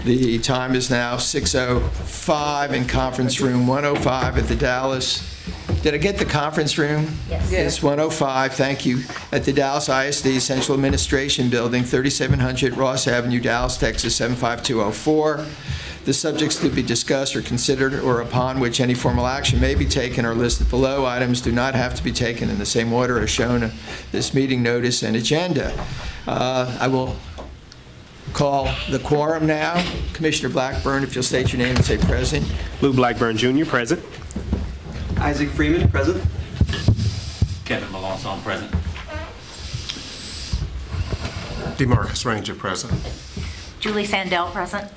The time is now 6:05 in conference room 105 at the Dallas. Did I get the conference room? Yes. It's 105, thank you, at the Dallas ISD Central Administration Building, 3700 Ross Avenue, Dallas, Texas, 75204. The subjects to be discussed or considered or upon which any formal action may be taken are listed below. Items do not have to be taken in the same order as shown in this meeting notice and agenda. I will call the quorum now. Commissioner Blackburn, if you'll state your name and say present. Lou Blackburn Jr., present. Isaac Freeman, present. Kevin Melanson, present. DeMarcus Ranger, present. Julie Sandell, present.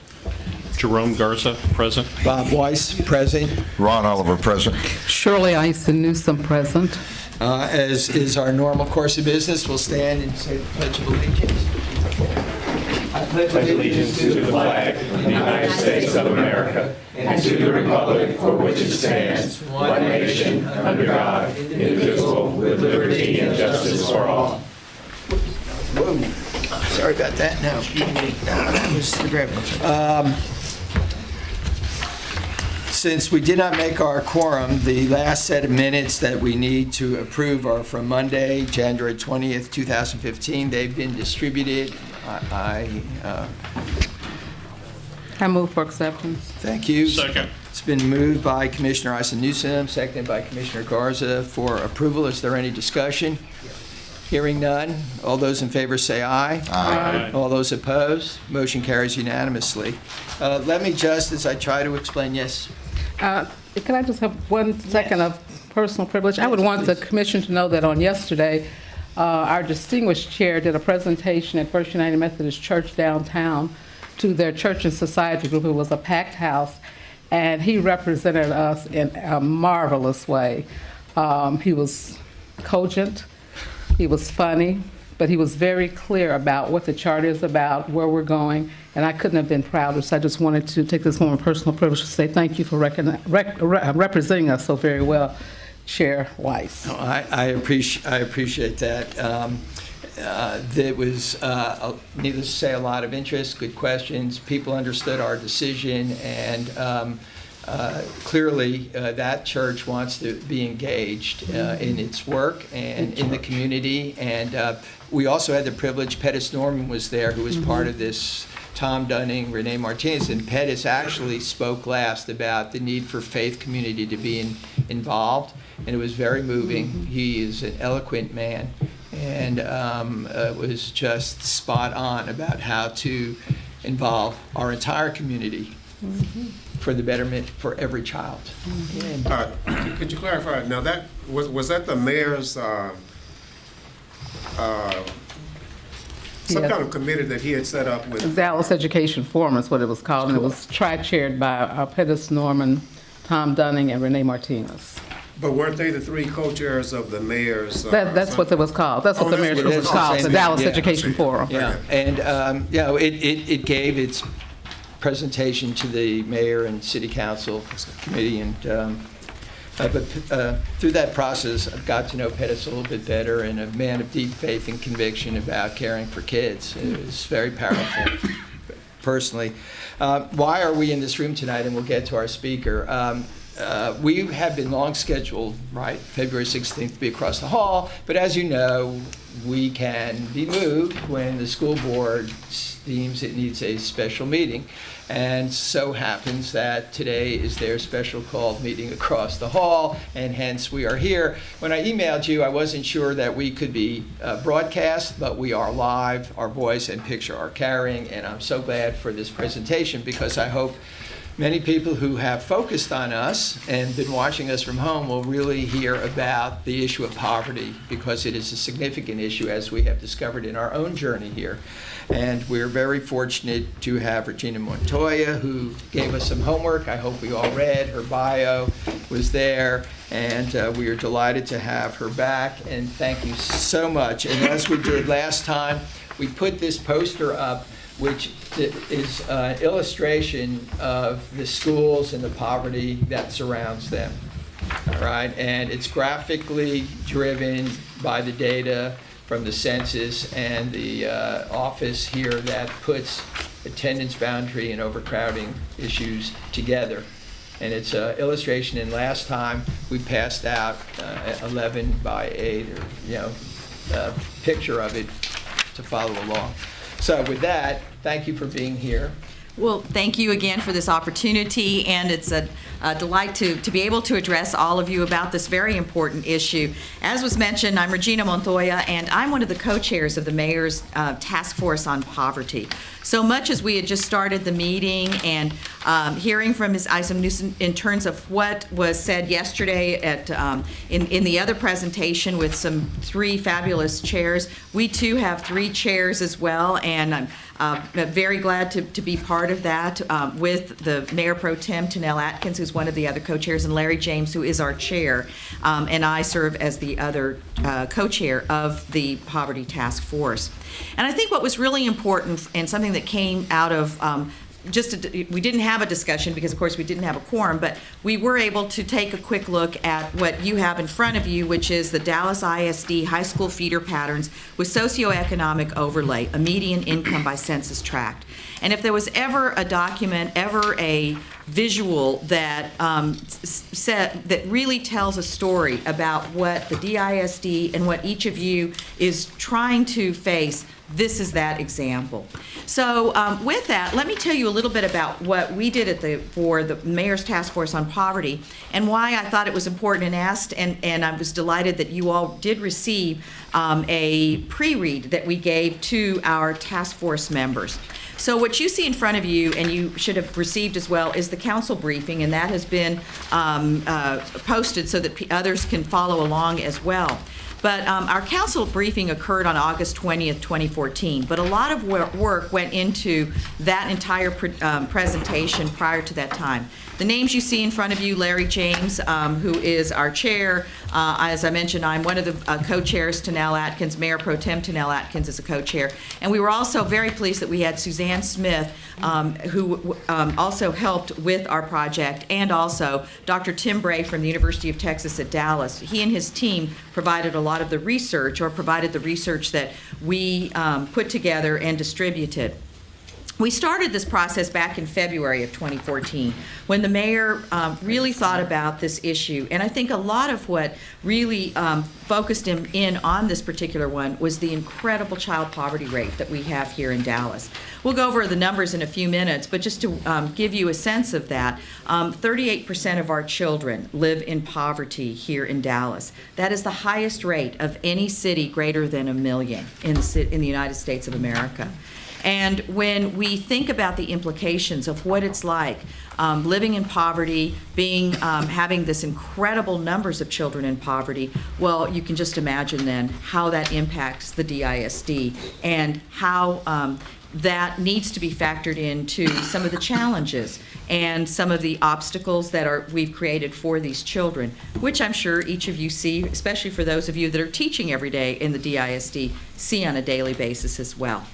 Jerome Garza, present. Bob Weiss, present. Ron Oliver, present. Shirley Ison Newsom, present. As is our normal course of business, we'll stand and say the Pledge of Allegiance. I pledge Allegiance to the flag of the United States of America and to the republic for which it stands, one nation, under God, indivisible, with liberty and justice for all. Whoa, sorry about that. No, that was the grab. Since we did not make our quorum, the last set of minutes that we need to approve are from Monday, January 20th, 2015. They've been distributed. I move for acceptance. thank you. Second. It's been moved by Commissioner Ison Newsom, seconded by Commissioner Garza for approval. Is there any discussion? Hearing none. All those in favor say aye. Aye. All those opposed? Motion carries unanimously. Let me just, as I try to explain, yes. Can I just have 1 second of personal privilege? I would want the commission to know that on yesterday, our distinguished chair did a presentation at First United Methodist Church downtown to their church and society group. It was a packed house, and he represented us in a marvelous way. He was cogent, he was funny, but he was very clear about what the chart is about, where we're going, and I couldn't have been prouder. So I just wanted to take this moment of personal privilege to say thank you for representing us so very well, Chair Weiss. No, I appreciate that. There was, needless to say, a lot of interest, good questions. People understood our decision, and clearly that church wants to be engaged in its work and in the community. And we also had the privilege, Pettis Norman was there, who was part of this, Tom Dunning, Renee Martinez, and Pettis actually spoke last about the need for faith community to be involved, and it was very moving. He is an eloquent man, and was just spot on about how to involve our entire community for the betterment for every child. Could you clarify, now that, was that the mayor's, some Yes. kind of committee that he had set up with? Dallas Education Forum is what it was called, and it was chaired by Pettis Norman, Tom Dunning, and Renee Martinez. But weren't they the three co-chairs of the mayor's? That's what it was called. That's what Oh, the that's mayor's what it group is. was called, the Dallas Yeah. Education Forum. Yeah, and it gave its presentation to the mayor and city council committee, and but through that process, I've got to know Pettis a little bit better, and a man of deep faith and conviction about caring for kids. It was very powerful, personally. Why are we in this room tonight? And we'll get to our speaker. We have been long scheduled, right, February 16th to be across the hall, but as you know, we can be moved when the school board deems it needs a special meeting. And so happens that today is their special called meeting across the hall, and hence we are here. When I emailed you, I wasn't sure that we could be broadcast, but we are live. Our voice and picture are carrying, and I'm so glad for this presentation, because I hope many people who have focused on us and been watching us from home will really hear about the issue of poverty, because it is a significant issue, as we have discovered in our own journey here. And we're very fortunate to have Regina Montoya, who gave us some homework. I hope we all read. Her bio was there, and we are delighted to have her back, and thank you so much. And as we did last time, we put this poster up, which is an illustration of the schools and the poverty that surrounds them. All right, and it's graphically driven by the data from the census and the office here that puts attendance boundary and overcrowding issues together. And it's an illustration, and last time we passed out 11 by 8, or, a picture of it to follow along. So with that, thank you for being here. Well, thank you again for this opportunity, and it's a delight to be able to address all of you about this very important issue. As was mentioned, I'm Regina Montoya, and I'm one of the co-chairs of the Mayor's Task Force on Poverty. So much as we had just started the meeting and hearing from Ms. Isom-Newsom in terms of what was said yesterday at in the other presentation with some 3 fabulous chairs, we too have 3 chairs as well, and I'm very glad to be part of that with the Mayor Pro Tem, Tanel Atkins, who's one of the other co-chairs, and Larry James, who is our chair, and I serve as the other co-chair of the Poverty Task Force. And I think what was really important, and something that came out of we didn't have a discussion because, of course, we didn't have a quorum, but we were able to take a quick look at what you have in front of you, which is the Dallas ISD high school feeder patterns with socioeconomic overlay, a median income by census tract. And if there was ever a document, ever a visual that that really tells a story about what the DISD and what each of you is trying to face, this is that example. So with that, let me tell you a little bit about what we did for the Mayor's Task Force on Poverty, and why I thought it was important and asked, and I was delighted that you all did receive a pre-read that we gave to our task force members. So what you see in front of you, and you should have received as well, is the council briefing, and that has been posted so that others can follow along as well. But our council briefing occurred on August 20th, 2014, but a lot of work went into that entire presentation prior to that time. The names you see in front of you, Larry James, who is our chair. As I mentioned, I'm one of the co-chairs, Tanel Atkins. Mayor Pro Tem Tanel Atkins is a co-chair. And we were also very pleased that we had Suzanne Smith, who also helped with our project, and also Dr. Tim Bray from the University of Texas at Dallas. He and his team provided a lot of the research, or provided the research that we put together and distributed. We started this process back in February of 2014 when the mayor really thought about this issue. And I think a lot of what really focused him in on this particular one was the incredible child poverty rate that we have here in Dallas. We'll go over the numbers in a few minutes, but just to give you a sense of that, 38% of our children live in poverty here in Dallas. That is the highest rate of any city greater than 1 million in the United States of America. And when we think about the implications of what it's like living in poverty, having this incredible numbers of children in poverty, well, you can just imagine then how that impacts the DISD and how that needs to be factored into some of the challenges and some of the obstacles that we've created for these children, which I'm sure each of you see, especially for those of you that are teaching every day in the DISD, see on a daily basis as well.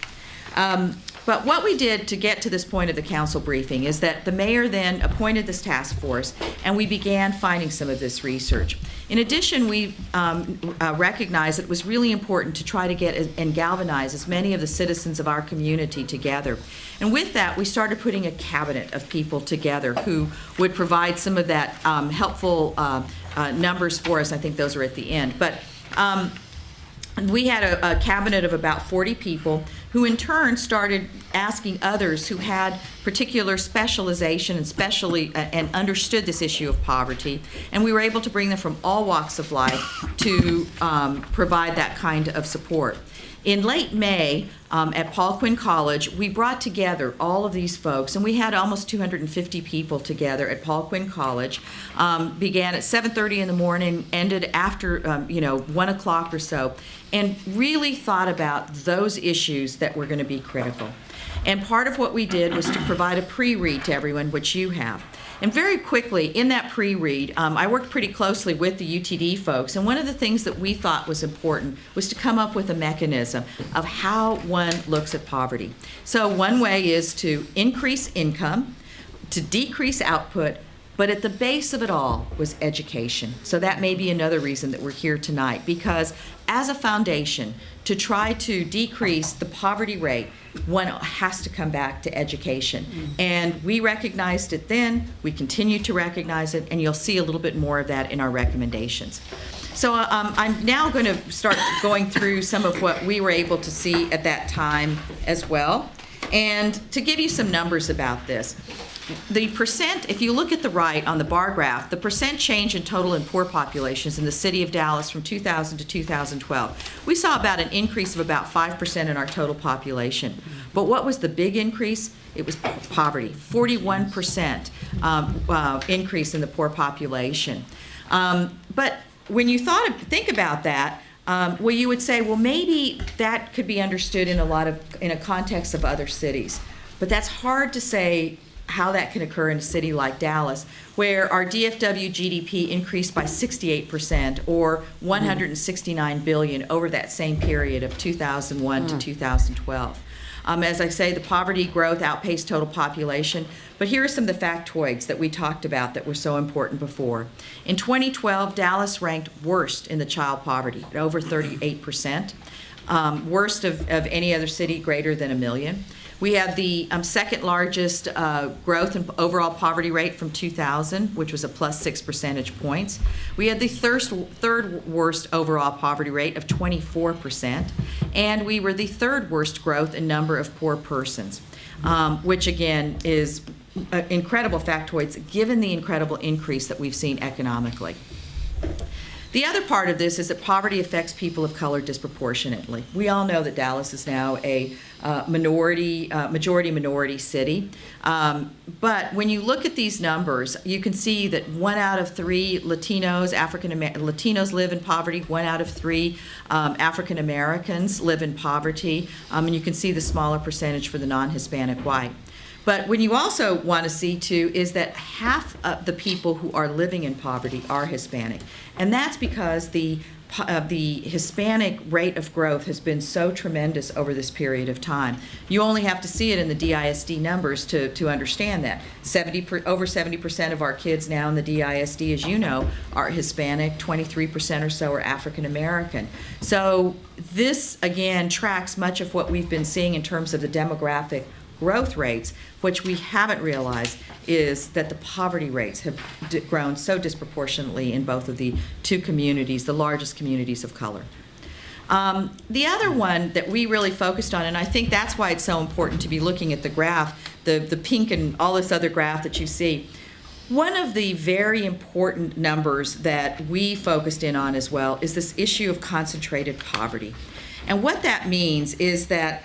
But what we did to get to this point of the council briefing is that the mayor then appointed this task force, and we began finding some of this research. In addition, we recognized that it was really important to try to get and galvanize as many of the citizens of our community together. And with that, we started putting a cabinet of people together who would provide some of that helpful numbers for us. I think those are at the end. But we had a cabinet of about 40 people who in turn started asking others who had particular specialization and understood this issue of poverty, and we were able to bring them from all walks of life to provide that kind of support. In late May, at Paul Quinn College, we brought together all of these folks, and we had almost 250 people together at Paul Quinn College. Began at 7:30 in the morning, ended after 1 o'clock or so, and really thought about those issues that were going to be critical. And part of what we did was to provide a pre-read to everyone, which you have. And very quickly, in that pre-read, I worked pretty closely with the UTD folks, and one of the things that we thought was important was to come up with a mechanism of how one looks at poverty. So one way is to increase income, to decrease output, But at the base of it all was education. So that may be another reason that we're here tonight, because as a foundation, to try to decrease the poverty rate, one has to come back to education. And we recognized it then, we continue to recognize it, and you'll see a little bit more of that in our recommendations. So I'm now going to start going through some of what we were able to see at that time as well. And to give you some numbers about this, the percent, if you look at the right on the bar graph, the percent change in total and poor populations in the city of Dallas from 2000 to 2012, we saw about an increase of about 5% in our total population. But what was the big increase? It was poverty, 41% increase in the poor population. But when you think about that, well, you would say, well, maybe that could be understood in a context of other cities. But that's hard to say how that can occur in a city like Dallas, where our DFW GDP increased by 68%, or $169 billion over that same period of 2001 to 2012. As I say, the poverty growth outpaced total population. But here are some of the factoids that we talked about that were so important before. In 2012, Dallas ranked worst in the child poverty at over 38%, worst of any other city greater than 1 million. We have the second largest growth in overall poverty rate from 2000, which was a plus 6 percentage points. We had the third worst overall poverty rate of 24%, and we were the third worst growth in number of poor persons, which again is incredible factoids given the incredible increase that we've seen economically. The other part of this is that poverty affects people of color disproportionately. We all know that Dallas is now a majority minority city. But when you look at these numbers, you can see that 1 out of 3 Latinos live in poverty, 1 out of 3 African Americans live in poverty, and you can see the smaller percentage for the non-Hispanic white. But what you also want to see, too, is that half of the people who are living in poverty are Hispanic. And that's because the Hispanic rate of growth has been so tremendous over this period of time. You only have to see it in the DISD numbers to understand that. Over 70% of our kids now in the DISD, as you know, are Hispanic, 23% or so are African American. So this, again, tracks much of what we've been seeing in terms of the demographic growth rates. Which we haven't realized is that the poverty rates have grown so disproportionately in both of the two communities, the largest communities of color. The other one that we really focused on, and I think that's why it's so important to be looking at the graph, the pink and all this other graph that you see, one of the very important numbers that we focused in on as well is this issue of concentrated poverty. And what that means is that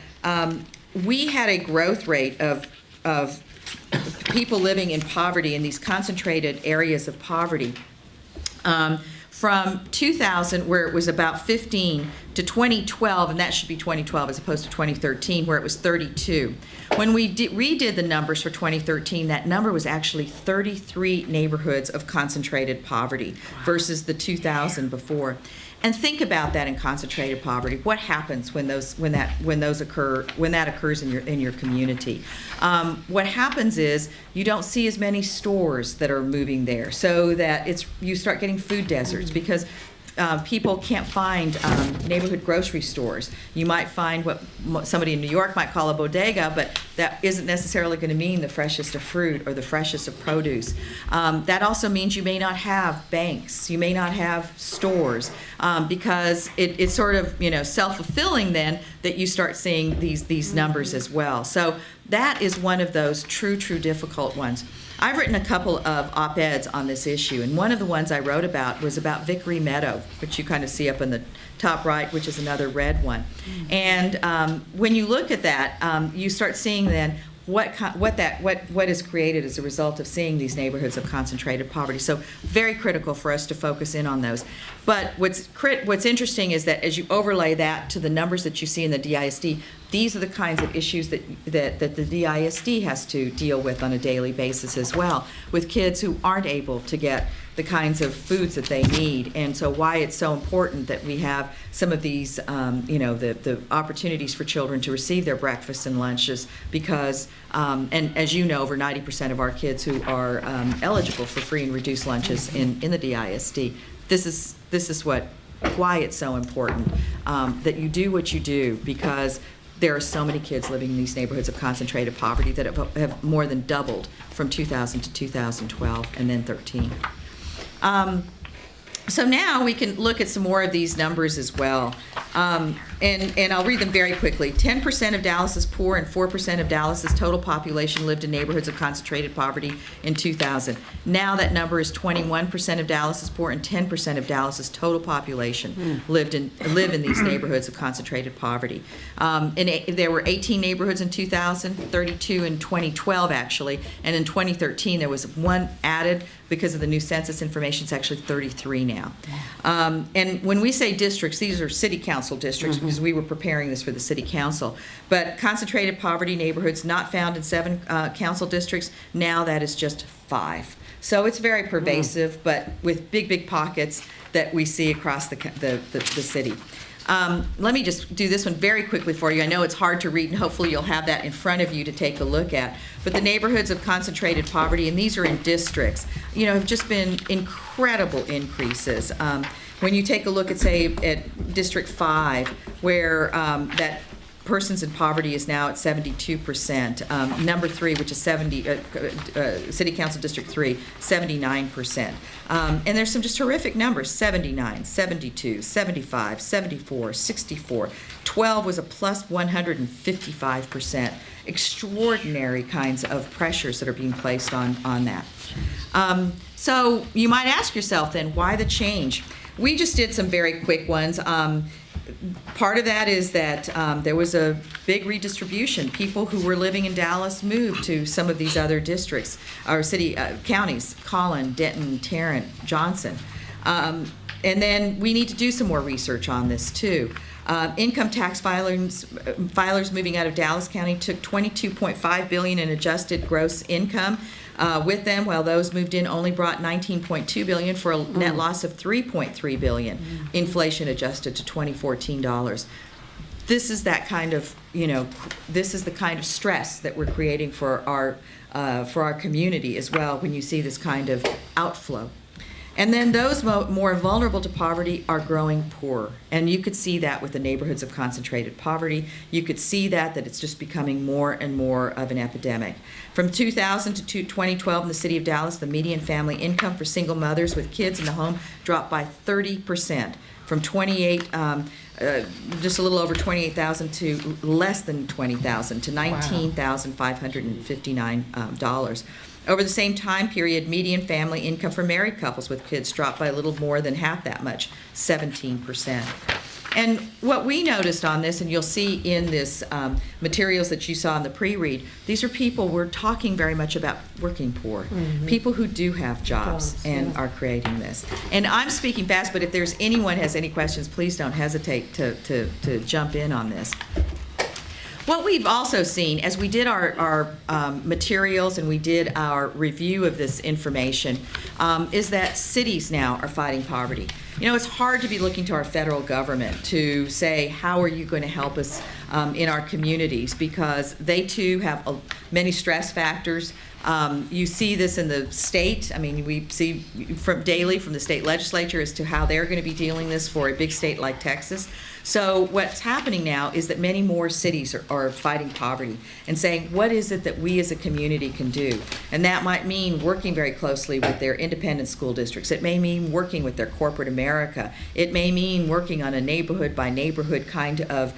we had a growth rate of people living in poverty in these concentrated areas of poverty from 2000, where it was about 15, to 2012, and that should be 2012 as opposed to 2013, where it was 32. When we redid the numbers for 2013, that number was actually 33 neighborhoods of concentrated poverty versus the 2000 before. And think about that in concentrated poverty. What happens when that occurs in your community? What happens is you don't see as many stores that are moving there, so that you start getting food deserts because people can't find neighborhood grocery stores. You might find what somebody in New York might call a bodega, but that isn't necessarily going to mean the freshest of fruit or the freshest of produce. That also means you may not have banks. You may not have stores because it's sort of self-fulfilling then that you start seeing these numbers as well. So that is one of those true difficult ones. I've written a couple of op-eds on this issue, and one of the ones I wrote about was about Vickery Meadow, which you kind of see up in the top right, which is another red one. And when you look at that, you start seeing then what is created as a result of seeing these neighborhoods of concentrated poverty. So very critical for us to focus in on those. But what's interesting is that as you overlay that to the numbers that you see in the DISD, these are the kinds of issues that the DISD has to deal with on a daily basis as well, with kids who aren't able to get the kinds of foods that they need. And so why it's so important that we have some of these, the opportunities for children to receive their breakfasts and lunches, because, and as you know, over 90% of our kids who are eligible for free and reduced lunches in the DISD. This is why it's so important that you do what you do, because there are so many kids living in these neighborhoods of concentrated poverty that have more than doubled from 2000 to 2012 and then 13. So now we can look at some more of these numbers as well. And I'll read them very quickly. 10% of Dallas's poor and 4% of Dallas's total population lived in neighborhoods of concentrated poverty in 2000. Now that number is 21% of Dallas's poor and 10% of Dallas's total population live in these neighborhoods of concentrated poverty. There were 18 neighborhoods in 2000, 32 in 2012 actually, and in 2013 there was one added because of the new census information. It's actually 33 now. And when we say districts, these are city council districts, because we were preparing this for the city council. But concentrated poverty neighborhoods not found in 7 council districts, now that is just 5. So it's very pervasive, but with big pockets that we see across the city. Let me just do this one very quickly for you. I know it's hard to read, and hopefully you'll have that in front of you to take a look at. But the neighborhoods of concentrated poverty, and these are in districts, have just been incredible increases. When you take a look at, say, at District 5, where that persons in poverty is now at 72%. Number 3, which is City Council District 3, 79%. And there's some just horrific numbers: 79, 72, 75, 74, 64. 12 was a plus 155%. Extraordinary kinds of pressures that are being placed on that. So you might ask yourself then, why the change? We just did some very quick ones. Part of that is that there was a big redistribution. People who were living in Dallas moved to some of these other districts, or counties: Collin, Denton, Tarrant, Johnson. And then we need to do some more research on this too. Income tax filers moving out of Dallas County took $22.5 billion in adjusted gross income with them, while those moved in only brought $19.2 billion for a net loss of $3.3 billion, inflation adjusted to 2014 dollars. This is that kind of, this is the kind of stress that we're creating for our community as well when you see this kind of outflow. And then those more vulnerable to poverty are growing poorer. And you could see that with the neighborhoods of concentrated poverty. You could see that it's just becoming more and more of an epidemic. From 2000 to 2012 in the city of Dallas, the median family income for single mothers with kids in the home dropped by 30%, from just a little over 28,000 to less than 20,000, to $19,559. Over the same time period, median family income for married couples with kids dropped by a little more than half that much, 17%. And what we noticed on this, and you'll see in this materials that you saw in the pre-read, these are people, we're talking very much about working poor, people who do have jobs and are creating this. And I'm speaking fast, but if there's anyone has any questions, please don't hesitate to jump in on this. What we've also seen, as we did our materials and we did our review of this information, is that cities now are fighting poverty. It's hard to be looking to our federal government to say, how are you going to help us in our communities, because they too have many stress factors. You see this in the state. I mean, we see daily from the state legislature as to how they're going to be dealing this for a big state like Texas. So what's happening now is that many more cities are fighting poverty and saying, what is it that we as a community can do? And that might mean working very closely with their independent school districts. It may mean working with their corporate America. It may mean working on a neighborhood by neighborhood kind of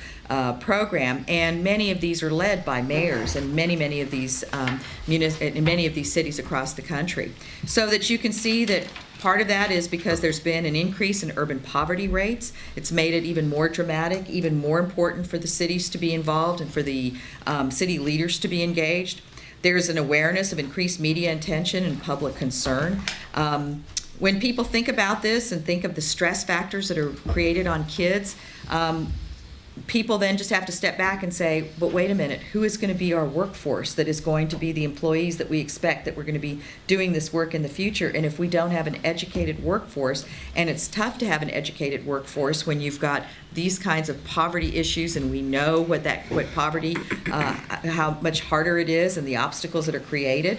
program. And many of these are led by mayors in many of these in many of these cities across the country. So that you can see that part of that is because there's been an increase in urban poverty rates. It's made it even more dramatic, even more important for the cities to be involved and for the city leaders to be engaged. There's an awareness of increased media attention and public concern. When people think about this and think of the stress factors that are created on kids, people then just have to step back and say, but wait a minute, who is going to be our workforce that is going to be the employees that we expect that we're going to be doing this work in the future? And if we don't have an educated workforce, and it's tough to have an educated workforce when you've got these kinds of poverty issues, and we know what poverty, how much harder it is and the obstacles that are created,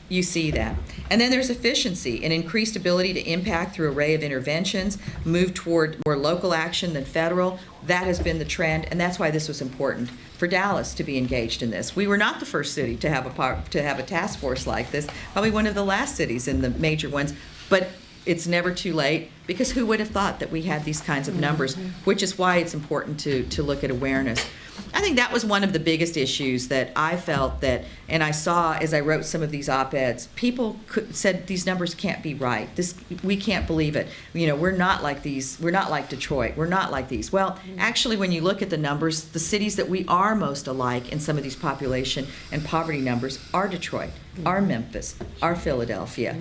you see that. And then there's efficiency, an increased ability to impact through an array of interventions, move toward more local action than federal. That has been the trend, and that's why this was important for Dallas to be engaged in this. We were not the first city to have a task force like this, probably one of the last cities in the major ones, but it's never too late, because who would have thought that we had these kinds of numbers, which is why it's important to look at awareness. I think that was one of the biggest issues that I felt that, and I saw as I wrote some of these op-eds, people said these numbers can't be right. We can't believe it. You know, we're not like these. We're not like Detroit. We're not like these. Well, actually, when you look at the numbers, the cities that we are most alike in some of these population and poverty numbers are Detroit, are Memphis, are Philadelphia,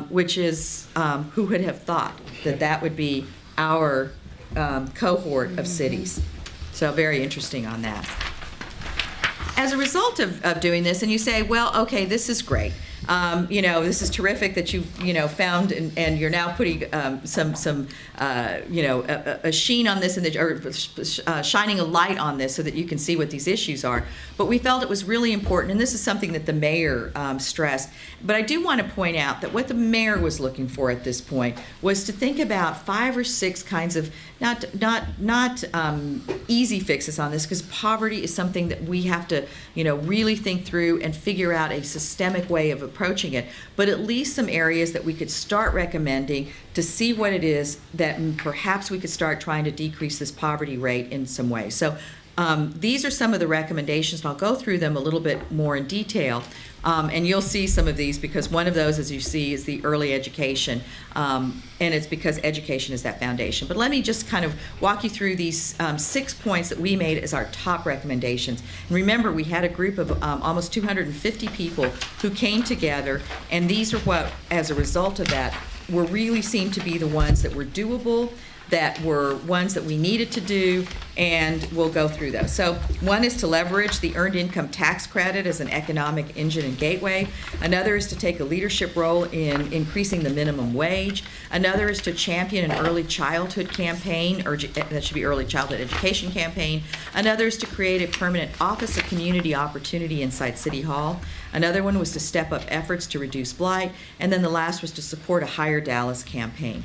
which is who would have thought that would be our cohort of cities. So very interesting on that. As a result of doing this, and you say, well, okay, this is great. This is terrific that you found and you're now putting a sheen on this or shining a light on this so that you can see what these issues are. But we felt it was really important, and this is something that the mayor stressed. But I do want to point out that what the mayor was looking for at this point was to think about 5 or 6 kinds of not easy fixes on this, because poverty is something that we have to really think through and figure out a systemic way of approaching it, but at least some areas that we could start recommending to see what it is that perhaps we could start trying to decrease this poverty rate in some way. So these are some of the recommendations, and I'll go through them a little bit more in detail. And you'll see some of these, because one of those, as you see, is the early education. And it's because education is that foundation. But let me just kind of walk you through these 6 points that we made as our top recommendations. And remember, we had a group of almost 250 people who came together, and these are what, as a result of that, were really seemed to be the ones that were doable, that were ones that we needed to do, and we'll go through those. So one is to leverage the Earned Income Tax Credit as an economic engine and gateway. Another is to take a leadership role in increasing the minimum wage. Another is to champion an early childhood campaign, or that should be early childhood education campaign. Another is to create a permanent Office of Community Opportunity inside City Hall. Another one was to step up efforts to reduce blight. And then the last was to support a Higher Dallas campaign.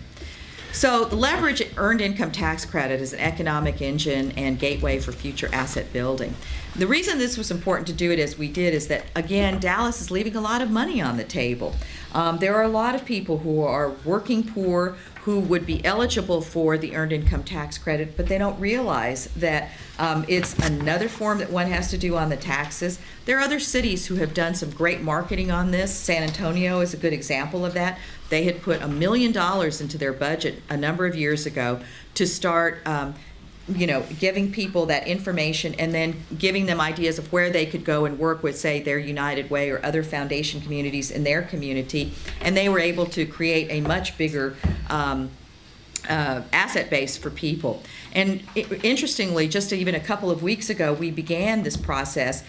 So the leverage Earned Income Tax Credit is an economic engine and gateway for future asset building. The reason this was important to do it as we did is that, again, Dallas is leaving a lot of money on the table. There are a lot of people who are working poor who would be eligible for the Earned Income Tax Credit, but they don't realize that it's another form that one has to do on the taxes. There are other cities who have done some great marketing on this. San Antonio is a good example of that. They had put $1 million into their budget a number of years ago to start giving people that information and then giving them ideas of where they could go and work with, say, their United Way or other foundation communities in their community. And they were able to create a much bigger asset base for people. And interestingly, just even a couple of weeks ago, we began this process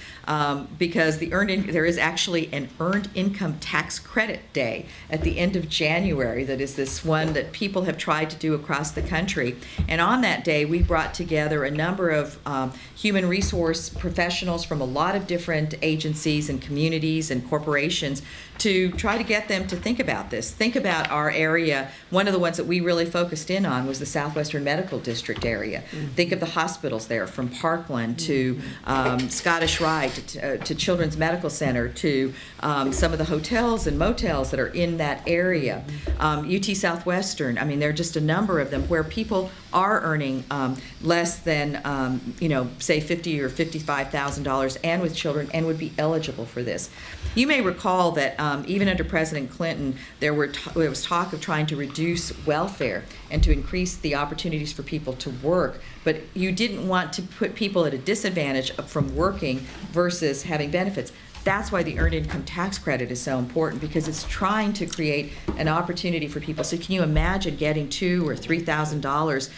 because there is actually an Earned Income Tax Credit Day at the end of January. That is this one that people have tried to do across the country. And on that day, we brought together a number of human resource professionals from a lot of different agencies and communities and corporations to try to get them to think about this. Think about our area. One of the ones that we really focused in on was the Southwestern Medical District area. Think of the hospitals there, from Parkland to Scottish Rite to Children's Medical Center to some of the hotels and motels that are in that area. UT Southwestern, I mean, there are just a number of them where people are earning less than, say $50,000 or $55,000 and with children and would be eligible for this. You may recall that even under President Clinton, there was talk of trying to reduce welfare and to increase the opportunities for people to work, but you didn't want to put people at a disadvantage from working versus having benefits. that's why the earned income tax credit is so important, because it's trying to create an opportunity for people. So can you imagine getting $2,000 or $3,000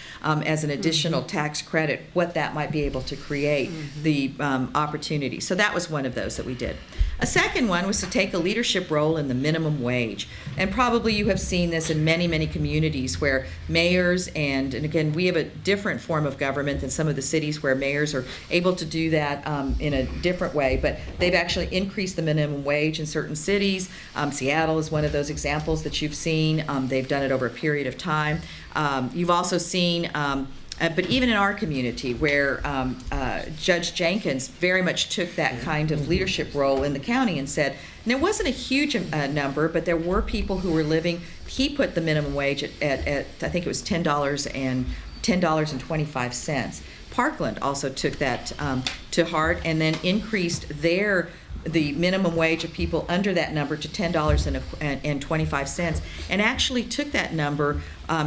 as an additional tax credit, what that might be able to create, the opportunity. So that was one of those that we did. A second one was to take a leadership role in the minimum wage. And probably you have seen this in many, many communities where mayors, and again, we have a different form of government than some of the cities where mayors are able to do that in a different way, but they've actually increased the minimum wage in certain cities. Seattle is one of those examples that you've seen. They've done it over a period of time. You've also seen but even in our community, where Judge Jenkins very much took that kind of leadership role in the county and said, and it wasn't a huge number, but there were people who were living, he put the minimum wage at I think it was $10.25. Parkland also took that to heart and then increased the minimum wage of people under that number to $10.25, and actually took that number,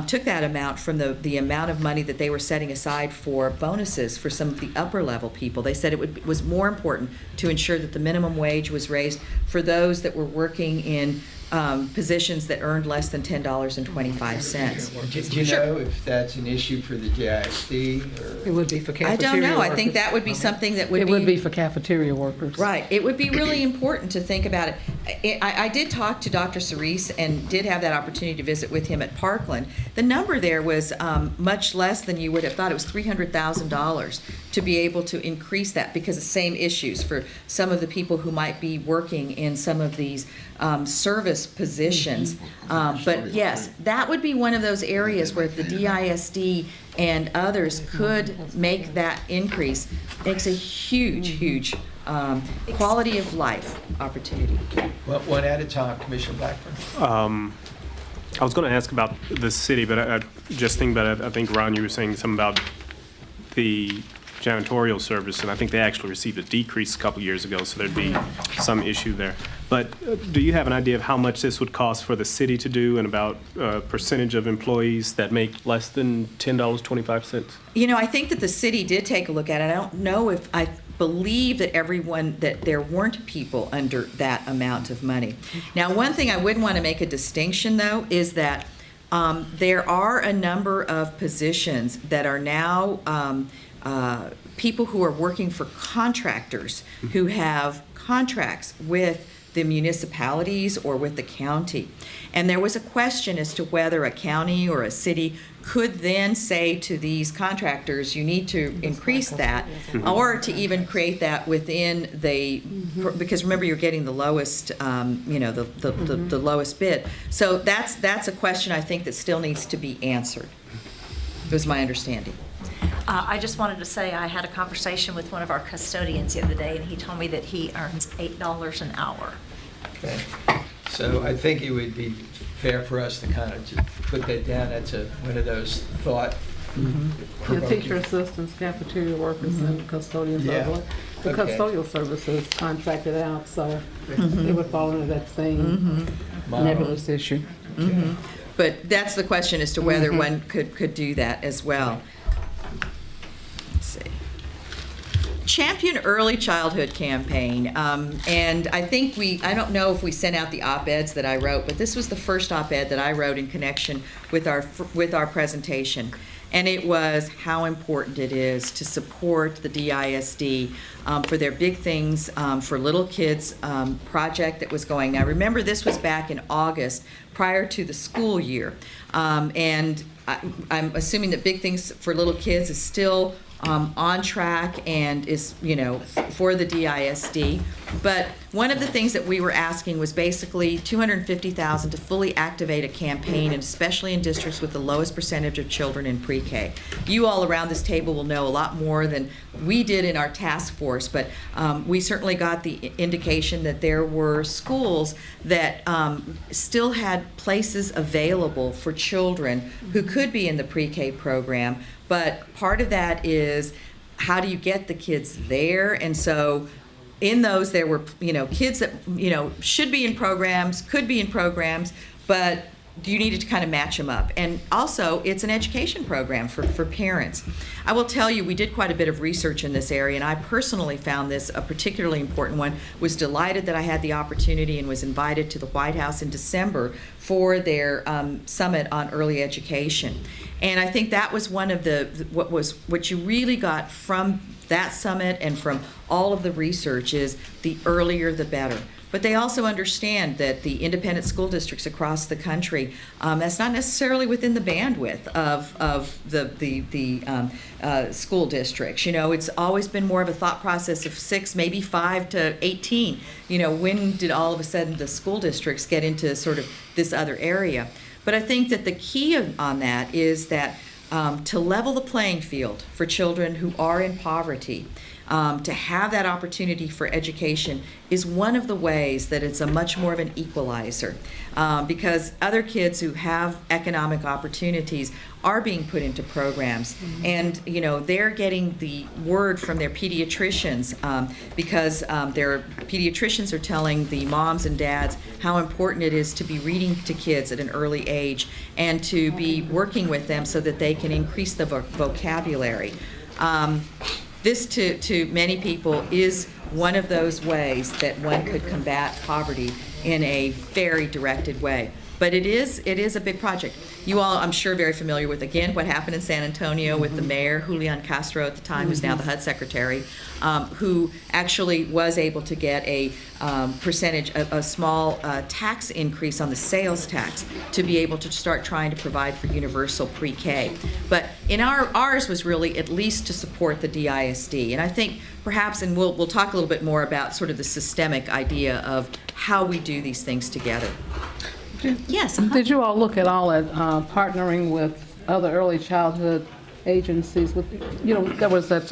took that amount from the amount of money that they were setting aside for bonuses for some of the upper level people. They said it was more important to ensure that the minimum wage was raised for those that were working in positions that earned less than $10.25. Do you know if that's an issue for the DISD? It would be for I cafeteria don't know. I workers. think that would be something that would It would be for cafeteria workers. Right. It would be really important to think about it. I did talk to Dr. Cerise and did have that opportunity to visit with him at Parkland. The number there was much less than you would have thought. It was $300,000 to be able to increase that because of the same issues for some of the people who might be working in some of these service positions. But yes, that would be one of those areas where if the DISD and others could make that increase, makes a huge, huge quality of life opportunity. Well, one at a time, Commissioner Blackburn. I was going to ask about the city, but I think, Ron, you were saying something about the janitorial service, and I think they actually received a decrease a couple years ago, so there'd be some issue there. But do you have an idea of how much this would cost for the city to do, and about percentage of employees that make less than $10.25? You know, I think that the city did take a look at it. I don't know if I believe that there weren't people under that amount of money. Now, one thing I would want to make a distinction, though, is that there are a number of positions that are now people who are working for contractors who have contracts with the municipalities or with the county. And there was a question as to whether a county or a city could then say to these contractors, you need to increase that, or to even create that within because remember, you're getting the lowest, the lowest bid. So that's a question I think that still needs to be answered, was my understanding. I just wanted to say I had a conversation with one of our custodians the other day, and he told me that he earns $8 an hour. Okay. So I think it would be fair for us to kind of just put that down. That's one of those thought The teacher assistants, cafeteria workers, and custodians. Yeah. The Okay. custodial services contracted out, so it would fall into that same Model. nebulous issue. But that's the question as to whether one could do that as well. Let's see. Champion Early Childhood Campaign, and I think I don't know if we sent out the op-eds that I wrote, but this was the first op-ed that I wrote in connection with our presentation. And it was how important it is to support the DISD for their Big Things for Little Kids project that was going. Now, remember, this was back in August, prior to the school year. And I'm assuming that Big Things for Little Kids is still on track and is, for the DISD. But one of the things that we were asking was basically $250,000 to fully activate a campaign, and especially in districts with the lowest percentage of children in pre-K. You all around this table will know a lot more than we did in our task force, but we certainly got the indication that there were schools that still had places available for children who could be in the pre-K program. But part of that is, how do you get the kids there? And so in those, there were, kids that, should be in programs, could be in programs, but you needed to kind of match them up. And also, it's an education program for parents. I will tell you, we did quite a bit of research in this area, and I personally found this a particularly important one. Was delighted that I had the opportunity and was invited to the White House in December for their summit on early education. And I think that was one of what you really got from that summit and from all of the research is the earlier the better. But they also understand that the independent school districts across the country, that's not necessarily within the bandwidth of the school districts. You know, it's always been more of a thought process of 6, maybe 5 to 18. You know, when did all of a sudden the school districts get into sort of this other area? But I think that the key on that is that to level the playing field for children who are in poverty, to have that opportunity for education is one of the ways that it's a much more of an equalizer, because other kids who have economic opportunities are being put into programs, and you know they're getting the word from their pediatricians, because their pediatricians are telling the moms and dads how important it is to be reading to kids at an early age and to be working with them so that they can increase the vocabulary. This, to many people, is one of those ways that one could combat poverty in a very directed way. But it is a big project. You all, I'm sure, very familiar with, again, what happened in San Antonio with the mayor, Julian Castro at the time, who's now the HUD secretary, who actually was able to get a percentage, a small tax increase on the sales tax to be able to start trying to provide for universal pre-K. But in ours was really at least to support the DISD. And I think perhaps, and we'll talk a little bit more about sort of the systemic idea of how we do these things together. Yes. Did you all look at all at partnering with other early childhood agencies? With, you know, there was that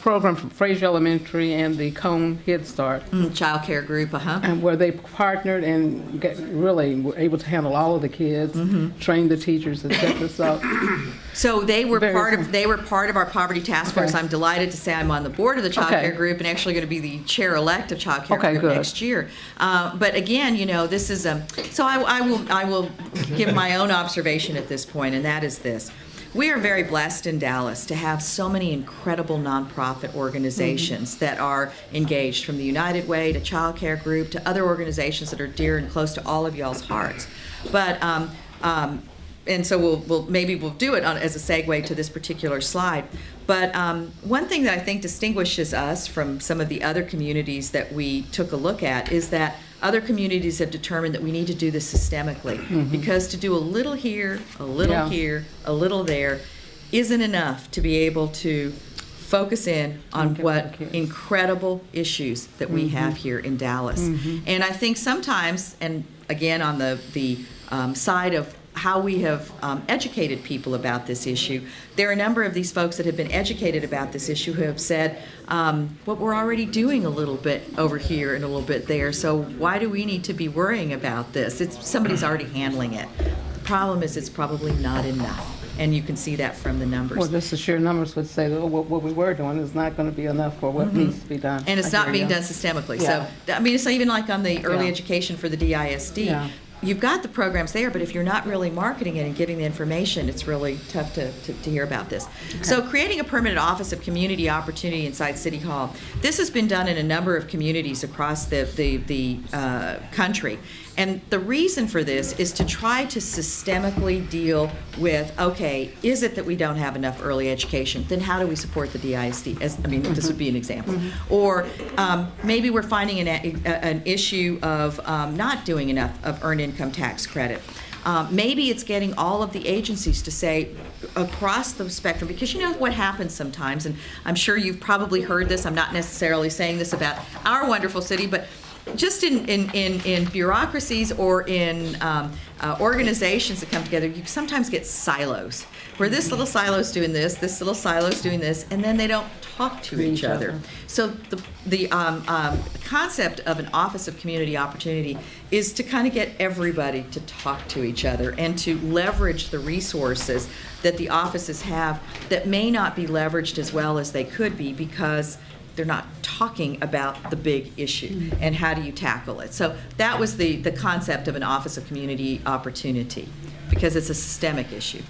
program from Fraser Elementary and the Cone Head Start, Child care group, and where they partnered and really were able to handle all of the kids, train the teachers, etc. So they were Very part of our poverty task force. Okay. I'm delighted to say I'm on the board of the child Okay. care group and actually going to be the chair-elect of child care Okay, group good. next year. But again, you know, this is so I will give my own observation at this point, and that is this. We are very blessed in Dallas to have so many incredible nonprofit organizations that are engaged, from the United Way to Child Care Group to other organizations that are dear and close to all of y'all's hearts. But and so we'll do it as a segue to this particular slide. But one thing that I think distinguishes us from some of the other communities that we took a look at is that other communities have determined that we need to do this systemically, because to do a little here, a little here, a little there isn't enough to be able to focus in on what incredible issues that we have here in Dallas. And I think sometimes, and again on the side of how we have educated people about this issue, there are a number of these folks that have been educated about this issue who have said, what we're already doing a little bit over here and a little bit there, so why do we need to be worrying about this? Somebody's already handling it. The problem is it's probably not enough, and you can see that from the numbers. Well, just the sheer numbers would say that what we were doing is not going to be enough for what needs to be done. And it's I not hear being you. done systemically. Yeah. So, I mean, it's even like on the early Yeah. education for the DISD. Yeah. You've got the programs there, but if you're not really marketing it and giving the information, it's really tough to hear about this. So creating a permanent office of community opportunity inside City Hall. This has been done in a number of communities across the country. And the reason for this is to try to systemically deal with, okay, is it that we don't have enough early education? Then how do we support the DISD? This would be an example. Or maybe we're finding an issue of not doing enough of earned income tax credit. Maybe it's getting all of the agencies to say across the spectrum, because you know what happens sometimes, and I'm sure you've probably heard this. I'm not necessarily saying this about our wonderful city, but just in bureaucracies or in organizations that come together, you sometimes get silos, where this little silo's doing this little silo's doing this, and then they don't talk to each other. So the concept of an Office of Community Opportunity is to kind of get everybody to talk to each other and to leverage the resources that the offices have that may not be leveraged as well as they could be, because they're not talking about the big issue and how do you tackle it. So that was the concept of an Office of Community Opportunity, because it's a systemic issue.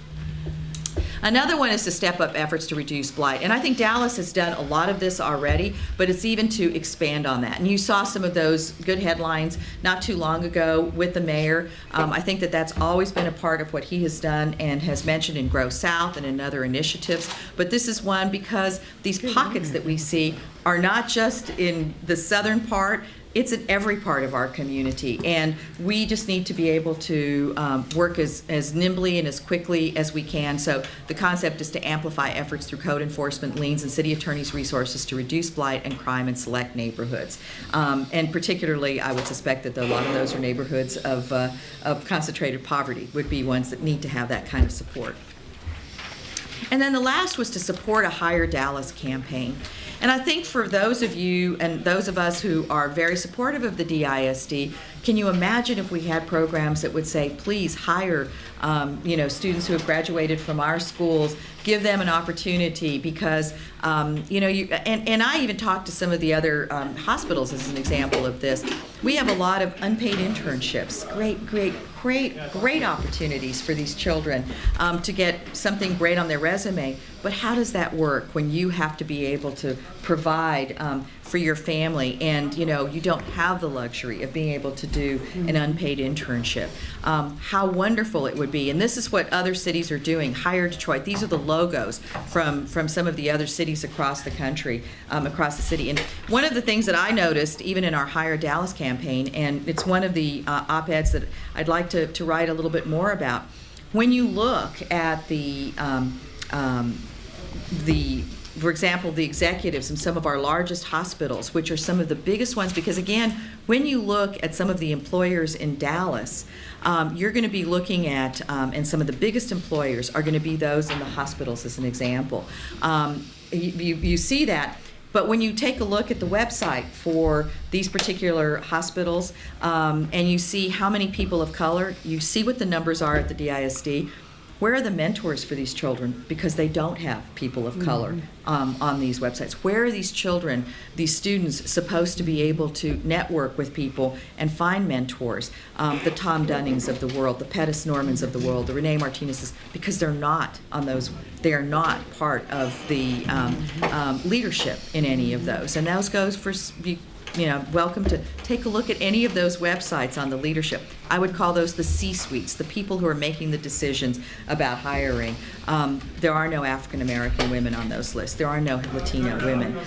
Another one is to step up efforts to reduce blight. And I think Dallas has done a lot of this already, but it's even to expand on that. And you saw some of those good headlines not too long ago with the mayor. I think that that's always been a part of what he has done and has mentioned in Grow South and in other initiatives. But this is one because these pockets that we see are not just in the southern part, it's in every part of our community, and we just need to be able to work as nimbly and as quickly as we can. So the concept is to amplify efforts through code enforcement, liens, and city attorneys' resources to reduce blight and crime in select neighborhoods. And particularly, I would suspect that a lot of those are neighborhoods of concentrated poverty would be ones that need to have that kind of support. And then the last was to support a Hire Dallas campaign. And I think for those of you and those of us who are very supportive of the DISD, can you imagine if we had programs that would say, please hire students who have graduated from our schools, give them an opportunity because, and I even talked to some of the other hospitals as an example of this. We have a lot of unpaid internships, great opportunities for these children to get something great on their resume. But how does that work when you have to be able to provide for your family and you don't have the luxury of being able to do an unpaid internship? How wonderful it would be. And this is what other cities are doing. Hire Detroit. These are the logos from some of the other cities across the country, across the city. And one of the things that I noticed, even in our Hire Dallas campaign, and it's one of the op-eds that I'd like to write a little bit more about, when you look at for example, the executives in some of our largest hospitals, which are some of the biggest ones, because again, when you look at some of the employers in Dallas, you're going to be looking at, and some of the biggest employers are going to be those in the hospitals, as an example. You see that. But when you take a look at the website for these particular hospitals, and you see how many people of color, you see what the numbers are at the DISD. Where are the mentors for these children? Because they don't have people of color on these websites. Where are these children, these students, supposed to be able to network with people and find mentors? The Tom Dunnings of the world, the Pettis Normans of the world, the Renee Martinez's, because they're not on those. They are not part of the leadership in any of those. And those goes for welcome to take a look at any of those websites on the leadership. I would call those the C-suites, the people who are making the decisions about hiring. There are no African American women on those lists. There are no Latino women.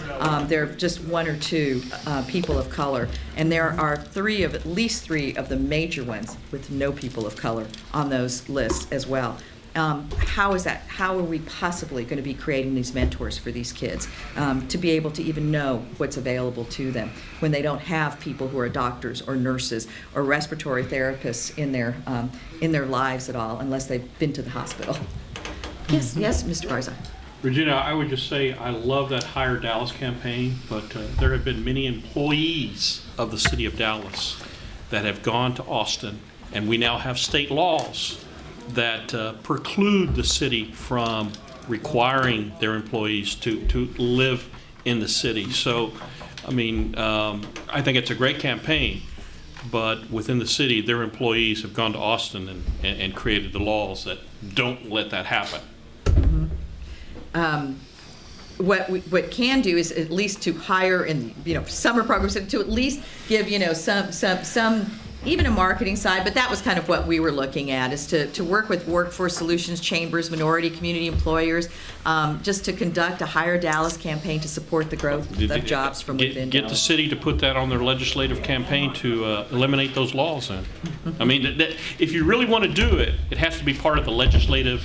There are just one or two people of color, and there are at least three of the major ones with no people of color on those lists as well. How is that? How are we possibly going to be creating these mentors for these kids to be able to even know what's available to them when they don't have people who are doctors or nurses or respiratory therapists in their lives at all, unless they've been to the hospital? Yes, Mr. Garza. Regina, I would just say I love that Hire Dallas campaign, but there have been many employees of the city of Dallas that have gone to Austin, and we now have state laws that preclude the city from requiring their employees to live in the city. So, I think it's a great campaign, but within the city, their employees have gone to Austin and created the laws that don't let that happen. What can do is at least to hire in summer programs, to at least give some even a marketing side, but that was kind of what we were looking at, is to work with workforce solutions chambers, minority community employers, just to conduct a Hire Dallas campaign to support the growth of jobs from within Get the city to put that on their legislative campaign to eliminate those laws then. If you really want to do it, it has to be part of the legislative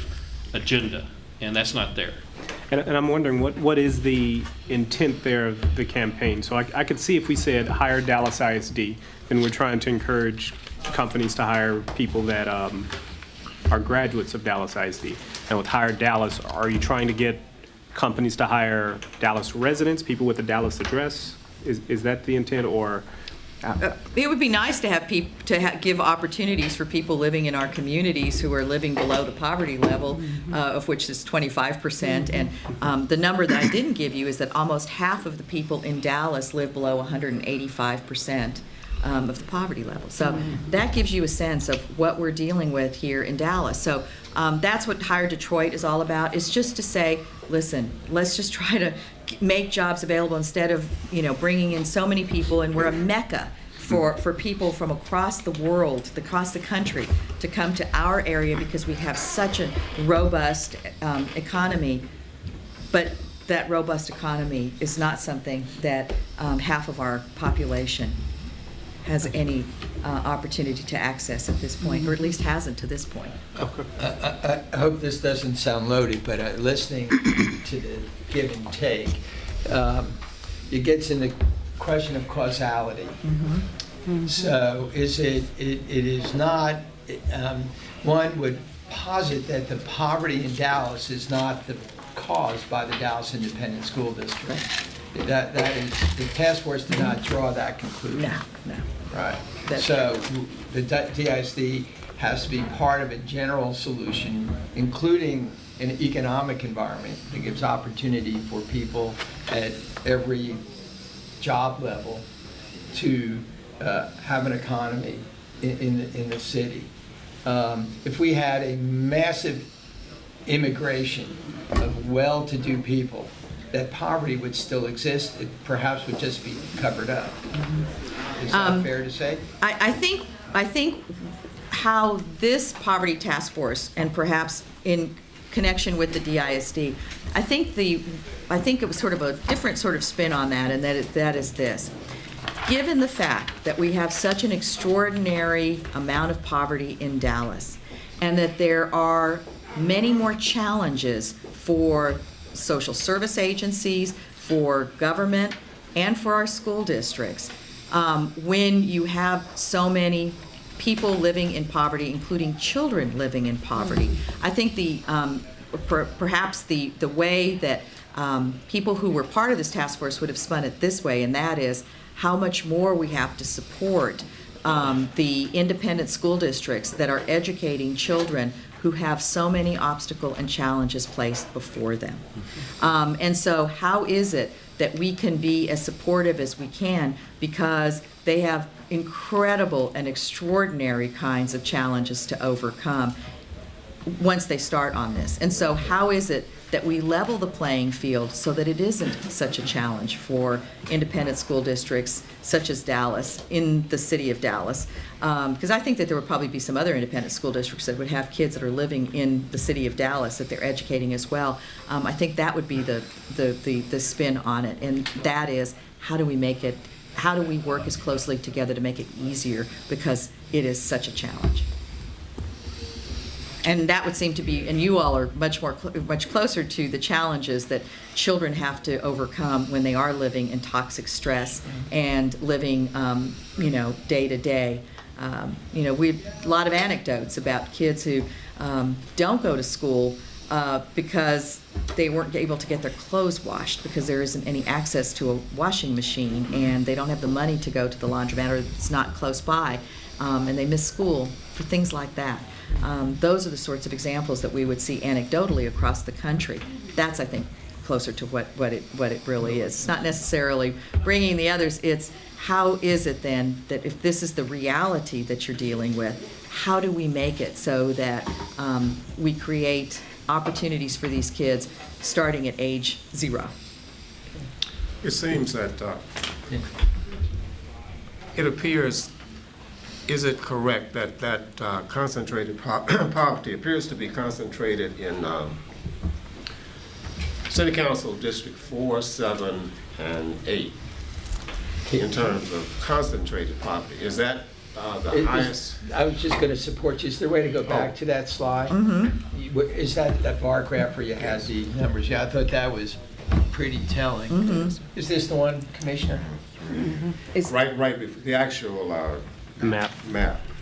agenda, and that's not there. And I'm wondering, what is the intent there of the campaign? So I could see if we said Hire Dallas ISD, then we're trying to encourage companies to hire people that are graduates of Dallas ISD. And with Hire Dallas, are you trying to get companies to hire Dallas residents, people with a Dallas address? Is that the intent, or It would be nice to have give opportunities for people living in our communities who are living below the poverty level, of which is 25%. And the number that I didn't give you is that almost half of the people in Dallas live below 185% of the poverty level. So that gives you a sense of what we're dealing with here in Dallas. So that's what Hire Detroit is all about. Is just to say, listen, let's just try to make jobs available instead of bringing in so many people, and we're a mecca for people from across the world, across the country, to come to our area because we have such a robust economy. But that robust economy is not something that half of our population has any opportunity to access at this point, or at least hasn't to this point. I hope this doesn't sound loaded, but listening to the give and take, it gets in the question of causality. So it is not, one would posit that the poverty in Dallas is not caused by the Dallas Independent School District. That is, the task force did not draw that conclusion. No. Right. So the DISD has to be part of a general solution, including an economic environment that gives opportunity for people at every job level to have an economy in the city. If we had a massive immigration of well-to-do people, that poverty would still exist. It perhaps would just be covered up. Is that fair to say? I think how this poverty task force, and perhaps in connection with the DISD, I think it was sort of a different sort of spin on that, and that is this. Given the fact that we have such an extraordinary amount of poverty in Dallas, and that there are many more challenges for social service agencies, for government, and for our school districts, when you have so many people living in poverty, including children living in poverty. I think perhaps the way that people who were part of this task force would have spun it this way, and that is how much more we have to support the independent school districts that are educating children who have so many obstacles and challenges placed before them. And so how is it that we can be as supportive as we can, because they have incredible and extraordinary kinds of challenges to overcome once they start on this? And so how is it that we level the playing field so that it isn't such a challenge for independent school districts such as Dallas, in the city of Dallas? Because I think that there would probably be some other independent school districts that would have kids that are living in the city of Dallas that they're educating as well. I think that would be the spin on it, and that is, how do we work as closely together to make it easier, because it is such a challenge. And that would seem to be, and you all are much closer to the challenges that children have to overcome when they are living in toxic stress and living, day to day. We have a lot of anecdotes about kids who don't go to school because they weren't able to get their clothes washed because there isn't any access to a washing machine, and they don't have the money to go to the laundromat, or it's not close by, and they miss school for things like that. Those are the sorts of examples that we would see anecdotally across the country. That's, I think, closer to what it really is. It's not necessarily bringing the others. It's how is it then that if this is the reality that you're dealing with, how do we make it so that we create opportunities for these kids starting at age 0? It seems that it appears, is it correct that concentrated poverty appears to be concentrated in City Council District 4, 7, and 8 in terms of concentrated poverty? Is that the highest? I was just going to support you. Is there a way to go back to that slide? Is that bar graph where you had the numbers? Yeah, I thought that was pretty telling. Is this the one, Commissioner? Right before the actual Map.